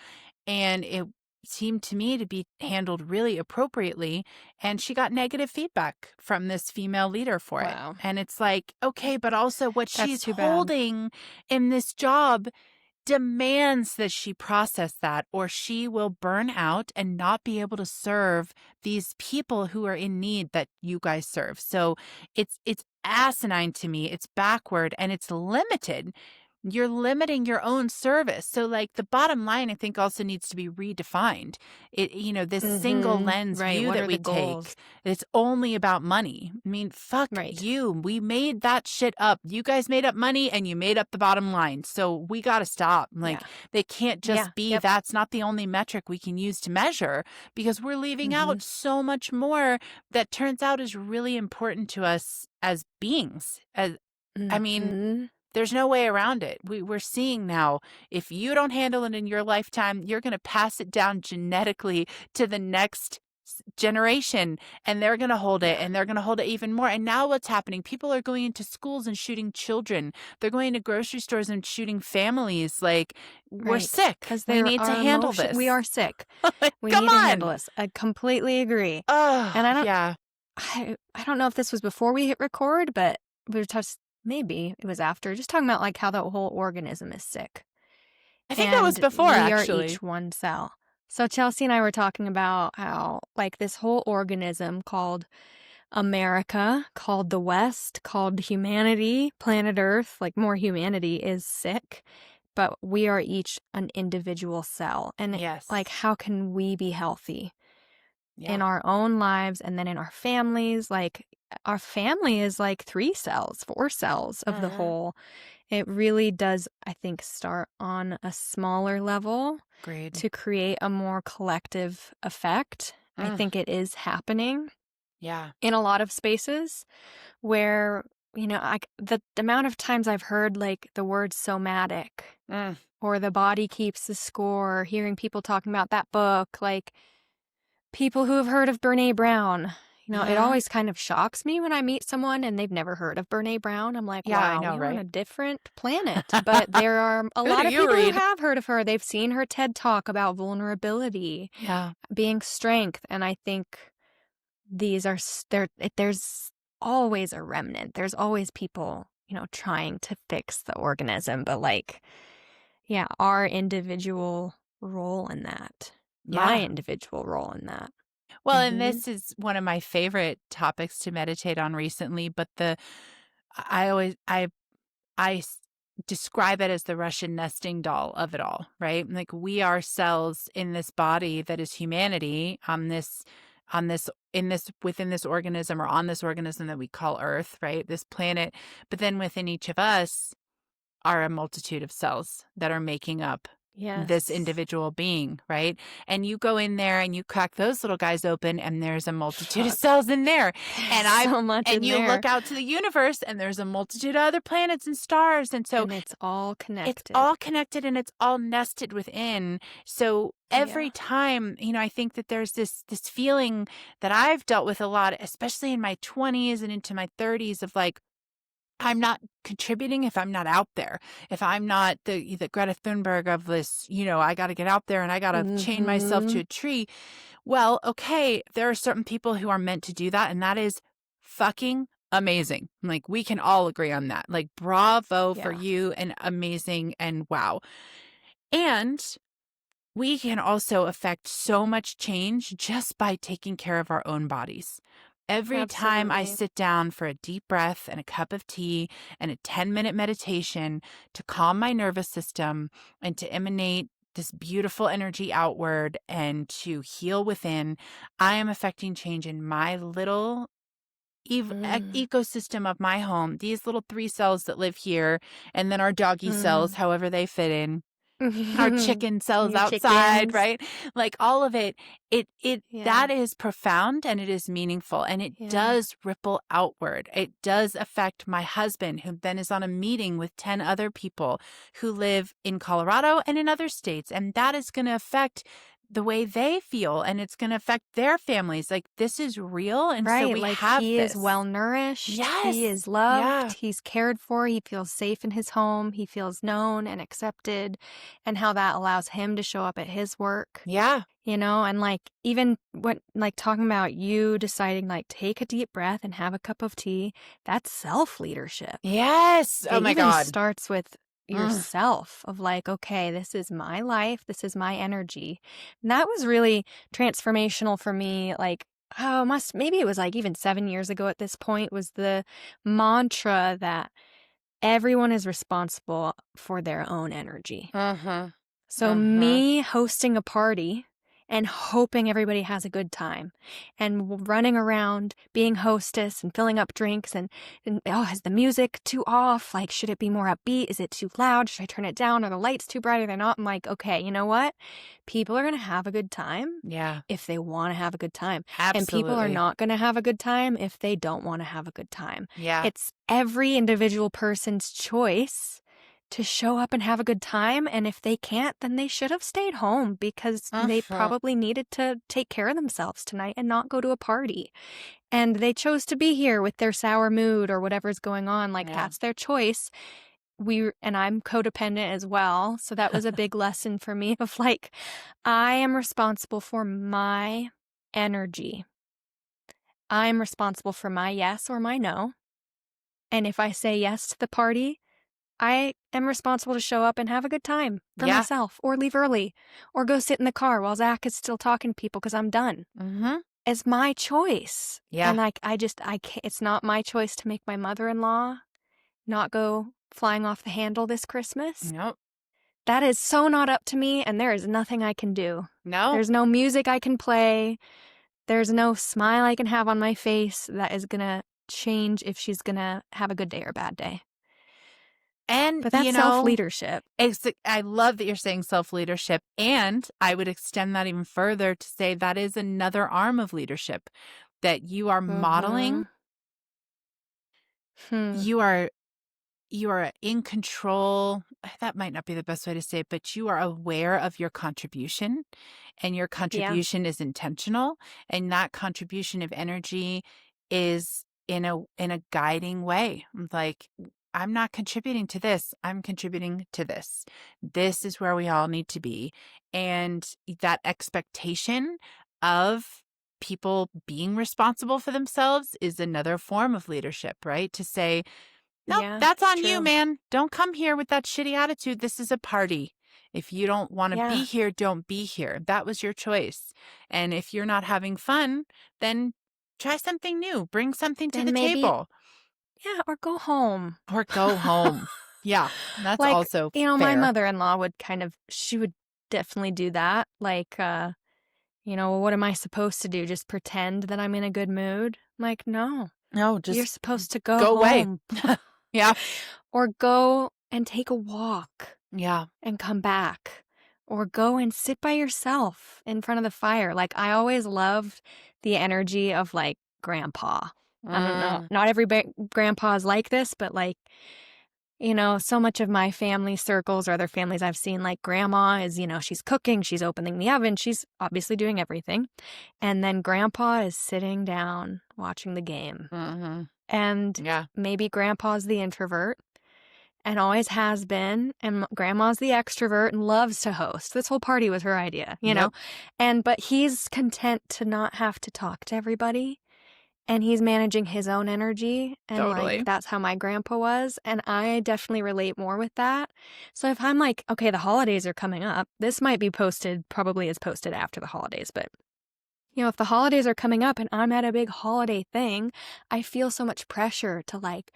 And it seemed to me to be handled really appropriately. And she got negative feedback from this female leader for it. Wow. And it's like, okay, but also what That's she's too bad. holding in this job demands that she process that or she will burn out and not be able to serve these people who are in need that you guys serve. So it's asinine to me. It's backward and it's limited. You're limiting your own service. So like the bottom line I think also needs to be redefined. This single Mm-hmm. lens Right. view What that are we the take, goals? it's only about money. I mean, fuck Right. you. We made that shit up. You guys made up money and you made up the bottom line. So we got to stop. Like, Yeah. they can't Yeah. just be Yep. that's not the only metric we can use to measure because we're leaving Mm-hmm. out so much more that turns out is really important to us as beings. I mean, Mm-hmm. there's no way around it. We're seeing now, if you don't handle it in your lifetime, you're going to pass it down genetically to the next generation, and they're going to hold it, Yeah. and they're going to hold it even more. And now what's happening? People are going into schools and shooting children. They're going to grocery stores and shooting families. Like, we're Right. sick. Because We there need to are handle we this. are sick. We Come need to on. handle this. I completely agree. Oh, And yeah. I don't know if this was before we hit record, but we were just maybe it was after, just talking about like how the whole organism is sick I think that was and before, we are actually. each one cell. So Chelsea and I were talking about how like this whole organism called America, called the West, called humanity, planet Earth, like more humanity is sick, but we are each an individual cell. And like, Yes. how can we be healthy in Yeah. our own lives and then in our families? Like, our family is like 3 cells, 4 cells of the Uh-huh. whole. It really does, I think, start on a smaller level Agreed. to create a more collective effect. I Mm, think it is happening yeah. in a lot of spaces where, the amount of times I've heard like the word somatic Mm, or the body keeps the score, hearing people talking about that book, like people who have heard of Brene Brown. It uh-huh. always kind of shocks me when I meet someone and they've never heard of Brene Brown. I'm like, Yeah, I wow, know, we are on right? a different planet. But there are a Who do lot of you people who read? have heard of her. They've seen her TED talk about vulnerability Yeah. being strength. And I think these are, there's always a remnant. There's always people, trying to fix the organism. But like, yeah, our individual role in that, my Yeah. individual role in that. Well, and Hmm. this is one of my favorite topics to meditate on recently, but I always I s- describe it as the Russian nesting doll of it all, right? Like, we are cells in this body that is humanity on this in this within this organism, or on this organism that we call Earth, right? This planet. But then within each of us are a multitude of cells that are making up this Yes. individual being, right? And you go in there and you crack those little guys open, and there's a multitude of Fuck. cells in there. There's And I so much and in you look there. out to the universe, and there's a multitude of other planets and stars. And so And it's all it's connected. all connected, and it's all nested within. So Yeah. every time, I think that there's this feeling that I've dealt with a lot, especially in my 20s and into my 30s, of like, I'm not contributing if I'm not out there. If I'm not the Greta Thunberg of this, I got to get out there and I got to chain myself to Mhm. a tree. Well, okay, there are certain people who are meant to do that, and that is fucking amazing. Like, we can all agree on that. Like, bravo for Yeah. you, and amazing, and wow. And we can also affect so much change just by taking care of our own bodies. Every time I Absolutely. sit down for a deep breath and a cup of tea and a 10-minute meditation to calm my nervous system and to emanate this beautiful energy outward and to heal within, I am affecting change in my little Mm. ecosystem of my home. These little 3 cells that live here, and then our doggy cells, Mm. however they fit in, our chicken cells Your outside, chickens. right? Like, all of it, Yeah. that is profound, and it is meaningful, and it Yeah. does ripple outward. It does affect my husband, who then is on a meeting with 10 other people who live in Colorado and in other states, and that is going to affect the way they feel, and it's going to affect their families. Like, this is real, and so Right. we Like have he is this. well nourished. He Yes. is loved. Yeah. He's cared for. He feels safe in his home. He feels known and accepted. And how that allows him to show up at his work. Yeah. And like even what like talking about you deciding like take a deep breath and have a cup of tea, that's self-leadership. Yes. Oh It my even God. starts with Mm. yourself of like, okay, this is my life, this is my energy. And that was really transformational for me. Like, oh, maybe it was like even 7 years ago at this point, was the mantra that everyone is responsible for their own energy. Uh-huh. So Uh-huh. me hosting a party and hoping everybody has a good time and running around being hostess and filling up drinks and oh, is the music too off? Like, should it be more upbeat? Is it too loud? Should I turn it down? Are the lights too bright? Are they not? I'm like, okay, you know what? People are going to have a good time Yeah. if they want to have a good time. And people are Absolutely. not going to have a good time if they don't want to have a good time. Yeah. It's every individual person's choice to show up and have a good time. And if they can't, then they should have stayed home because they Mhm. probably needed to take care of themselves tonight and not go to a party. And they chose to be here with their sour mood or whatever's going on. Like, Yeah. that's their choice. And I'm codependent as well. So that was a big lesson for me of like, I am responsible for my energy. I'm responsible for my yes or my no. And if I say yes to the party, I am responsible to show up and have a good time for Yeah. myself or leave early or go sit in the car while Zach is still talking to people because I'm done. Mhm. It's my choice. Yeah. And like, I can't, it's not my choice to make my mother-in-law not go flying off the handle this Christmas. Nope. That is so not up to me, and there is nothing I can do. No. There's no music I can play. There's no smile I can have on my face that is gonna change if she's gonna have a good day or a bad day. And, But that's self-leadership. I love that you're saying self-leadership, and I would extend that even further to say that is another arm of leadership that you are modeling. Mhm. Hmm. You are in control. That might not be the best way to say it, but you are aware of your contribution, and your Yeah. contribution is intentional, and that contribution of energy is in a guiding way. Like, I'm not contributing to this, I'm contributing to this. This is where we all need to be. And that expectation of people being responsible for themselves is another form of leadership, right? To say, nope, Yeah, that's it's on you, true. man. Don't come here with that shitty attitude. This is a party. If you don't want to be Yeah. here, don't be here. That was your choice. And if you're not having fun, then try something new. Bring something to the Then maybe table yeah, or go home. or go home. Yeah, that's Like, also my fair. mother-in-law would she would definitely do that. Like, well, what am I supposed to do? Just pretend that I'm in a good mood? I'm like, no, No, you're just supposed to go go away. home Yeah. or go and take a walk Yeah. and come back or go and sit by yourself in front of the fire. Like, I always loved the energy of like grandpa. I don't know. Mm, Not every grandpa is like this, but like, so much of my family circles or other families I've seen, like grandma is, she's cooking, she's opening the oven, she's obviously doing everything. And then grandpa is sitting down watching the game. mhm. And Yeah. maybe grandpa's the introvert and always has been. And grandma's the extrovert and loves to host. This whole party was her idea. Yep. But he's content to not have to talk to everybody. And he's managing his own energy, and, like, Totally. that's how my grandpa was, and I definitely relate more with that. So if I'm like, "Okay, the holidays are coming up," this might be posted probably is posted after the holidays, but, if the holidays are coming up and I'm at a big holiday thing, I feel so much pressure to, like,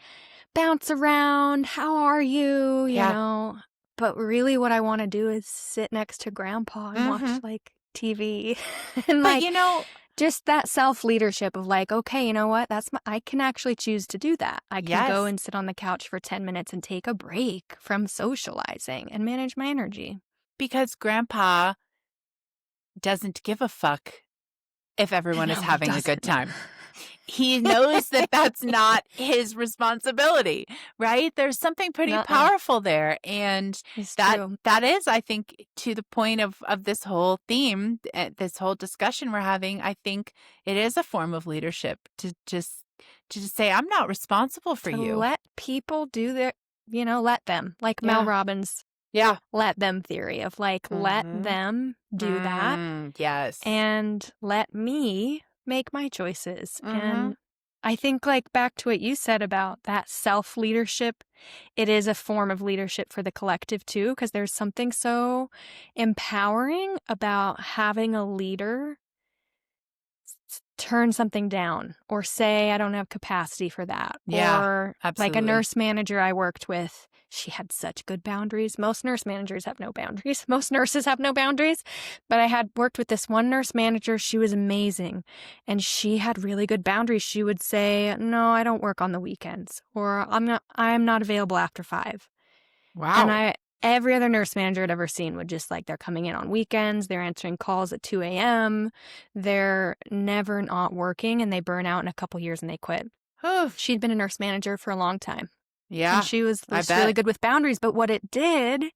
bounce around, "How are you?" Yeah. But really what I wanna do is sit next to grandpa and watch, Mhm. like, TV and, But like, just that self-leadership of like, okay, you know what? I can actually choose to do that. I can go yes, and sit on the couch for 10 minutes and take a break from socializing and manage my energy. because grandpa doesn't give a fuck if everyone is No, he having a good doesn't. time. He knows that that's not his responsibility, right? There's something pretty Nuh-uh. powerful there, and It's that true. that is, I think, to the point of this whole theme, this whole discussion we're having. I think it is a form of leadership to just say, I'm not responsible for To you. let people do let them. Like Mel Yeah, Robbins' yeah. let them theory of like, let Mm-hmm. them do that Yes. and let me make my choices. Mm-hmm. And I think, like, back to what you said about that self leadership, it is a form of leadership for the collective too, because there's something so empowering about having a leader turn something down or say, I don't have capacity for that. Yeah, Or like a absolutely. nurse manager I worked with, she had such good boundaries. Most nurse managers have no boundaries. Most nurses have no boundaries. But I had worked with this one nurse manager. She was amazing. And she had really good boundaries. She would say, no, I don't work on the weekends, or I'm not available after 5. And Wow. every other nurse manager I'd ever seen would just like, they're coming in on weekends, they're answering calls at 2 a.m., they're never not working, and they burn out in a couple years and they quit. Whew. She'd been a nurse manager for a long time. And Yeah, she was I was really bet. good with boundaries, but what it did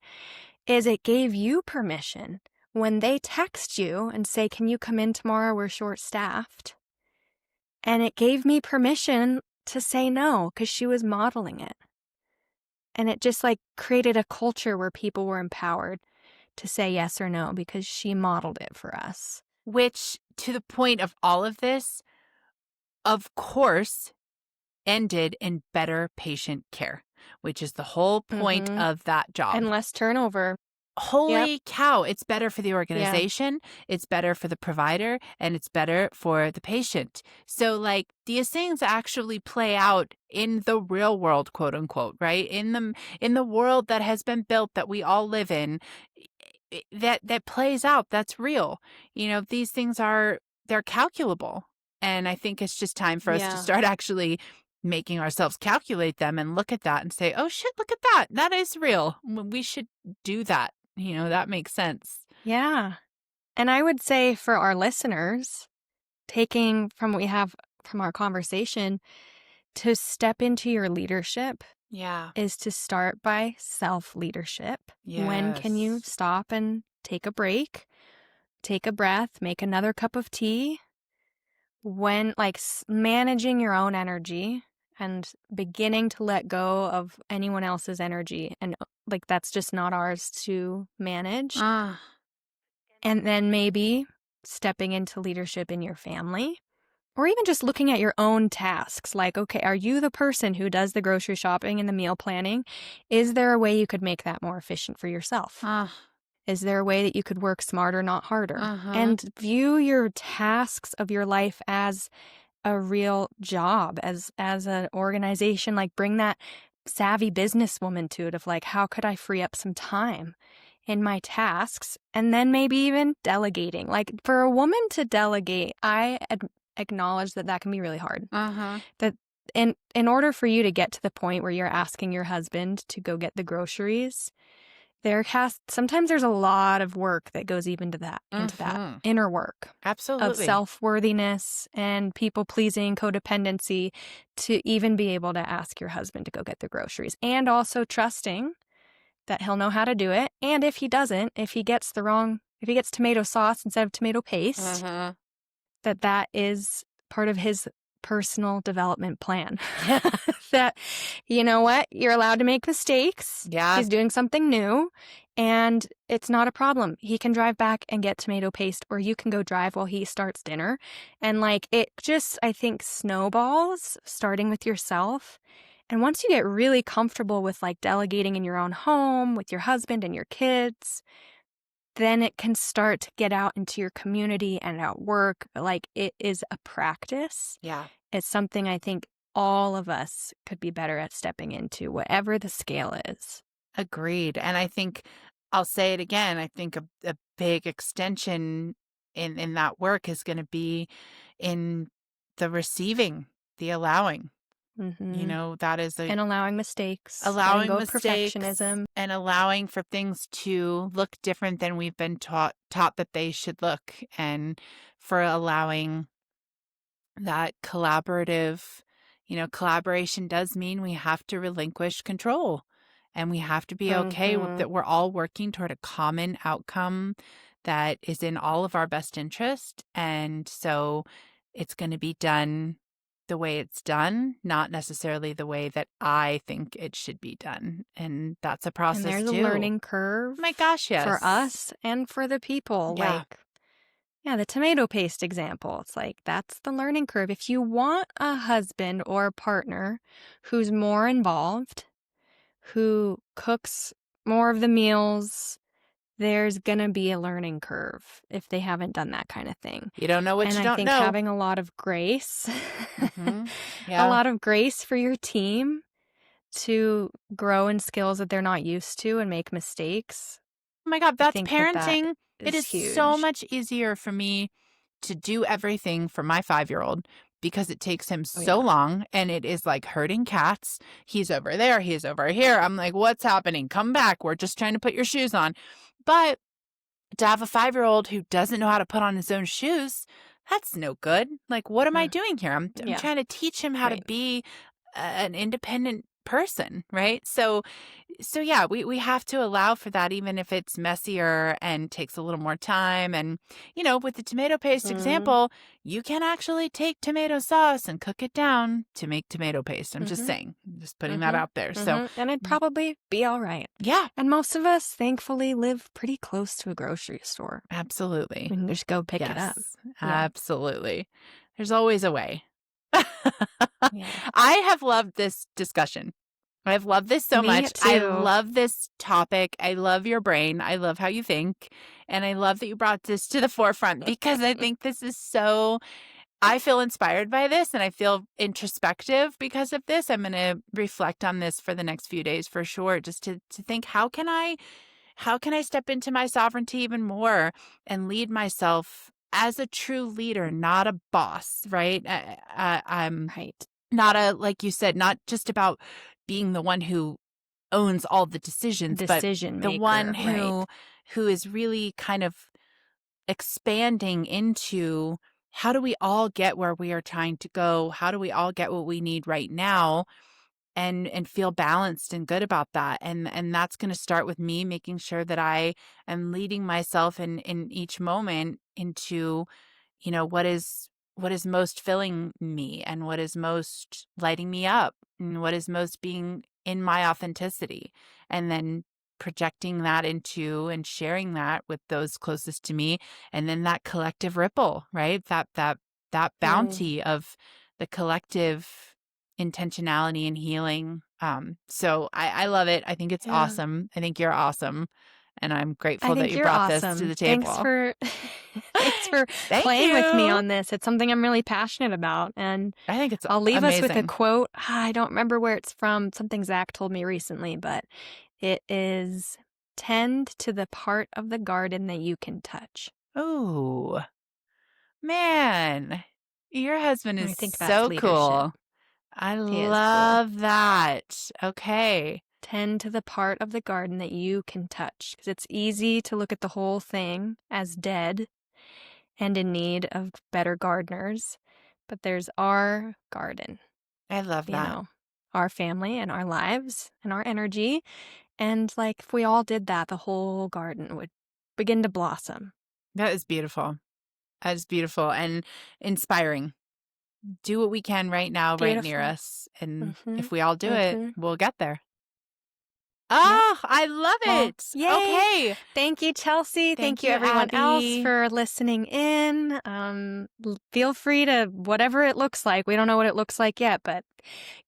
is it gave you permission when they text you and say, "Can you come in tomorrow? We're short-staffed." And it gave me permission to say no because she was modeling it. And it just, like, created a culture where people were empowered to say yes or no because she modeled it for us. Which, to the point of all of this, of course, ended in better patient care, which is the whole point Mhm. of that job. And less turnover. Yep. Holy cow, it's better for the Yeah. organization, it's better for the provider, and it's better for the patient. So, like, these things actually play out in the real world, quote unquote, right? In the world that has been built that we all live in, that plays out, that's real. These things they're calculable. And I think it's just time for us to Yeah. start actually making ourselves calculate them and look at that and say, oh shit, look at that. That is real. We should do that. That makes sense. Yeah. And I would say for our listeners, taking from what we have from our conversation, to step into your leadership Yeah. is to start by self-leadership. When can you Yes. stop and take a break, take a breath, make another cup of tea? When, like, managing your own energy and beginning to let go of anyone else's energy, and like that's just not ours to manage. Ah. And then maybe stepping into leadership in your family, or even just looking at your own tasks. Like, okay, are you the person who does the grocery shopping and the meal planning? Is there a way you could make that more efficient for yourself? Ah. Is there a way that you could work smarter, not harder? Uh-huh. And view your tasks of your life as a real job, as an organization. Like, bring that savvy businesswoman to it of like, how could I free up some time in my tasks? And then maybe even delegating. Like, for a woman to delegate, I acknowledge that that can be really hard. Uh-huh. That in order for you to get to the point where you're asking your husband to go get the groceries, sometimes there's a lot of work that goes even into that Mm-hmm. inner work of Absolutely. self-worthiness and people-pleasing, codependency, to even be able to ask your husband to go get the groceries, and also trusting that he'll know how to do it. And if he doesn't, if he gets tomato sauce instead of tomato paste, Uh-huh. that is part of his personal development plan. That, you know what? You're allowed to make mistakes. Yeah. He's doing something new, and it's not a problem. He can drive back and get tomato paste, or you can go drive while he starts dinner. And like, it just, I think, snowballs starting with yourself. And once you get really comfortable with like delegating in your own home with your husband and your kids, then it can start to get out into your community and at work. Like, it is a practice. Yeah. It's something I think all of us could be better at stepping into, whatever the scale is. Agreed. And I think I'll say it again. I think a big extension in that work is going to be in the receiving, the allowing. Hmm. That is And allowing mistakes, letting allowing go of mistakes perfectionism. and allowing for things to look different than we've been taught that they should look, and for allowing that collaboration does mean we have to relinquish control, and we have to be okay with Hmm. that we're all working toward a common outcome that is in all of our best interest. And so it's going to be done the way it's done, not necessarily the way that I think it should be done. And that's a And process there's a too. learning curve Oh my gosh, for yes. us and for the people. Yeah. Like, yeah, the tomato paste example. It's like, that's the learning curve. If you want a husband or a partner who's more involved, who cooks more of the meals, there's gonna be a learning curve if they haven't done that kind of thing. You don't know what And you I don't think know. having a lot of grace, Mhm. a Yeah. lot of grace for your team to grow in skills that they're not used to and make mistakes, Oh my God, I that's think that parenting. It is is so huge. much easier for me to do everything for my 5-year-old because it takes him Oh, so yeah. long, and it is like herding cats. He's over there, he's over here. I'm like, what's happening? Come back. We're just trying to put your shoes on. But to have a 5-year-old who doesn't know how to put on his own shoes, that's no good. Like, what am I Uh, doing here? I'm yeah, trying to teach him how to right. be an independent person, right? So yeah, we have to allow for that, even if it's messier and takes a little more time. And, with the tomato paste Mhm. example, you can actually take tomato sauce and cook it down to make tomato paste. I'm just Mhm. saying, just putting that Mhm. out there. So Mhm. And it'd probably be all right. yeah, And most of us, thankfully, live pretty close to a grocery store. absolutely. We can just go pick it up. Yes, Yeah. absolutely. There's always a way. Yeah. I have loved this discussion. I've loved this so Me much. I too. love this topic. I love your brain. I love how you think. And I love that you brought this to the forefront because I think this is so, I feel inspired by this and I feel introspective because of this. I'm going to reflect on this for the next few days for sure, just to think, how can I step into my sovereignty even more and lead myself as a true leader, not a boss, right? I'm Right. not like you said, not just about being the one who owns all the decisions, but Decision the one maker. Right. who is really kind of expanding into how do we all get where we are trying to go? How do we all get what we need right now? And feel balanced and good about that. And that's going to start with me making sure that I am leading myself in each moment into, what is most filling me and what is most lighting me up and what is most being in my authenticity. And then projecting that into and sharing that with those closest to me. And then that collective ripple, right? That Mm. bounty of the collective intentionality and healing. So I love it. I think it's Yeah. awesome. I think you're awesome. And I'm I grateful that think you you're brought this to awesome. the Thanks table. for thanks for Thank playing with me you. on this. It's something I'm really passionate about, and I think it's I'll leave us with a amazing. quote. I don't remember where it's from. Something Zach told me recently, but it is tend to the part of the garden that you can touch. Oh, man. Your husband And is I think that's so leadership. cool. I He is cool. love that. Okay. Tend to the part of the garden that you can touch, because it's easy to look at the whole thing as dead and in need of better gardeners. But there's our garden, I love you that. know, our family and our lives and our energy. And like, if we all did that, the whole garden would begin to blossom. That is beautiful. That is beautiful and inspiring. Do what we can right now, right near Beautiful. us. And Mm-hmm. if we all do it, Mm-hmm. we'll get there. Yep. Oh, I love Well, it. yay. Okay. Thank you, Chelsea. Thank Thank you, you, everyone else, Abby. for listening in. Feel free to, whatever it looks like, we don't know what it looks like yet, but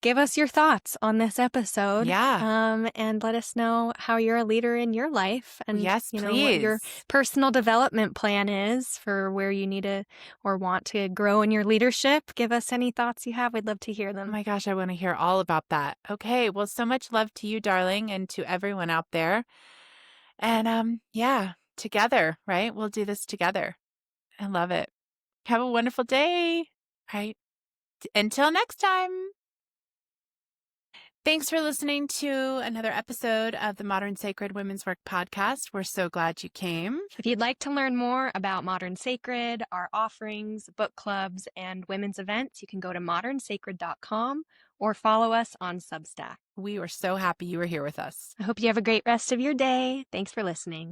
give us your thoughts on this episode, Yeah. and let us know how you're a leader in your life and, Yes, what your please. personal development plan is for where you need to or want to grow in your leadership. Give us any thoughts you have. We'd love to hear Oh them. my gosh, I want to hear all about that. Okay. Well, so much love to you, darling, and to everyone out there. And yeah, together, right? We'll do this together. I love it. Have a wonderful day. All right. Until next time. Thanks for listening to another episode of the Modern Sacred Women's Work podcast. We're so glad you came. If you'd like to learn more about Modern Sacred, our offerings, book clubs, and women's events, you can go to modernsacred.com or follow us on Substack. We were so happy you were here with us. I hope you have a great rest of your day. Thanks for listening.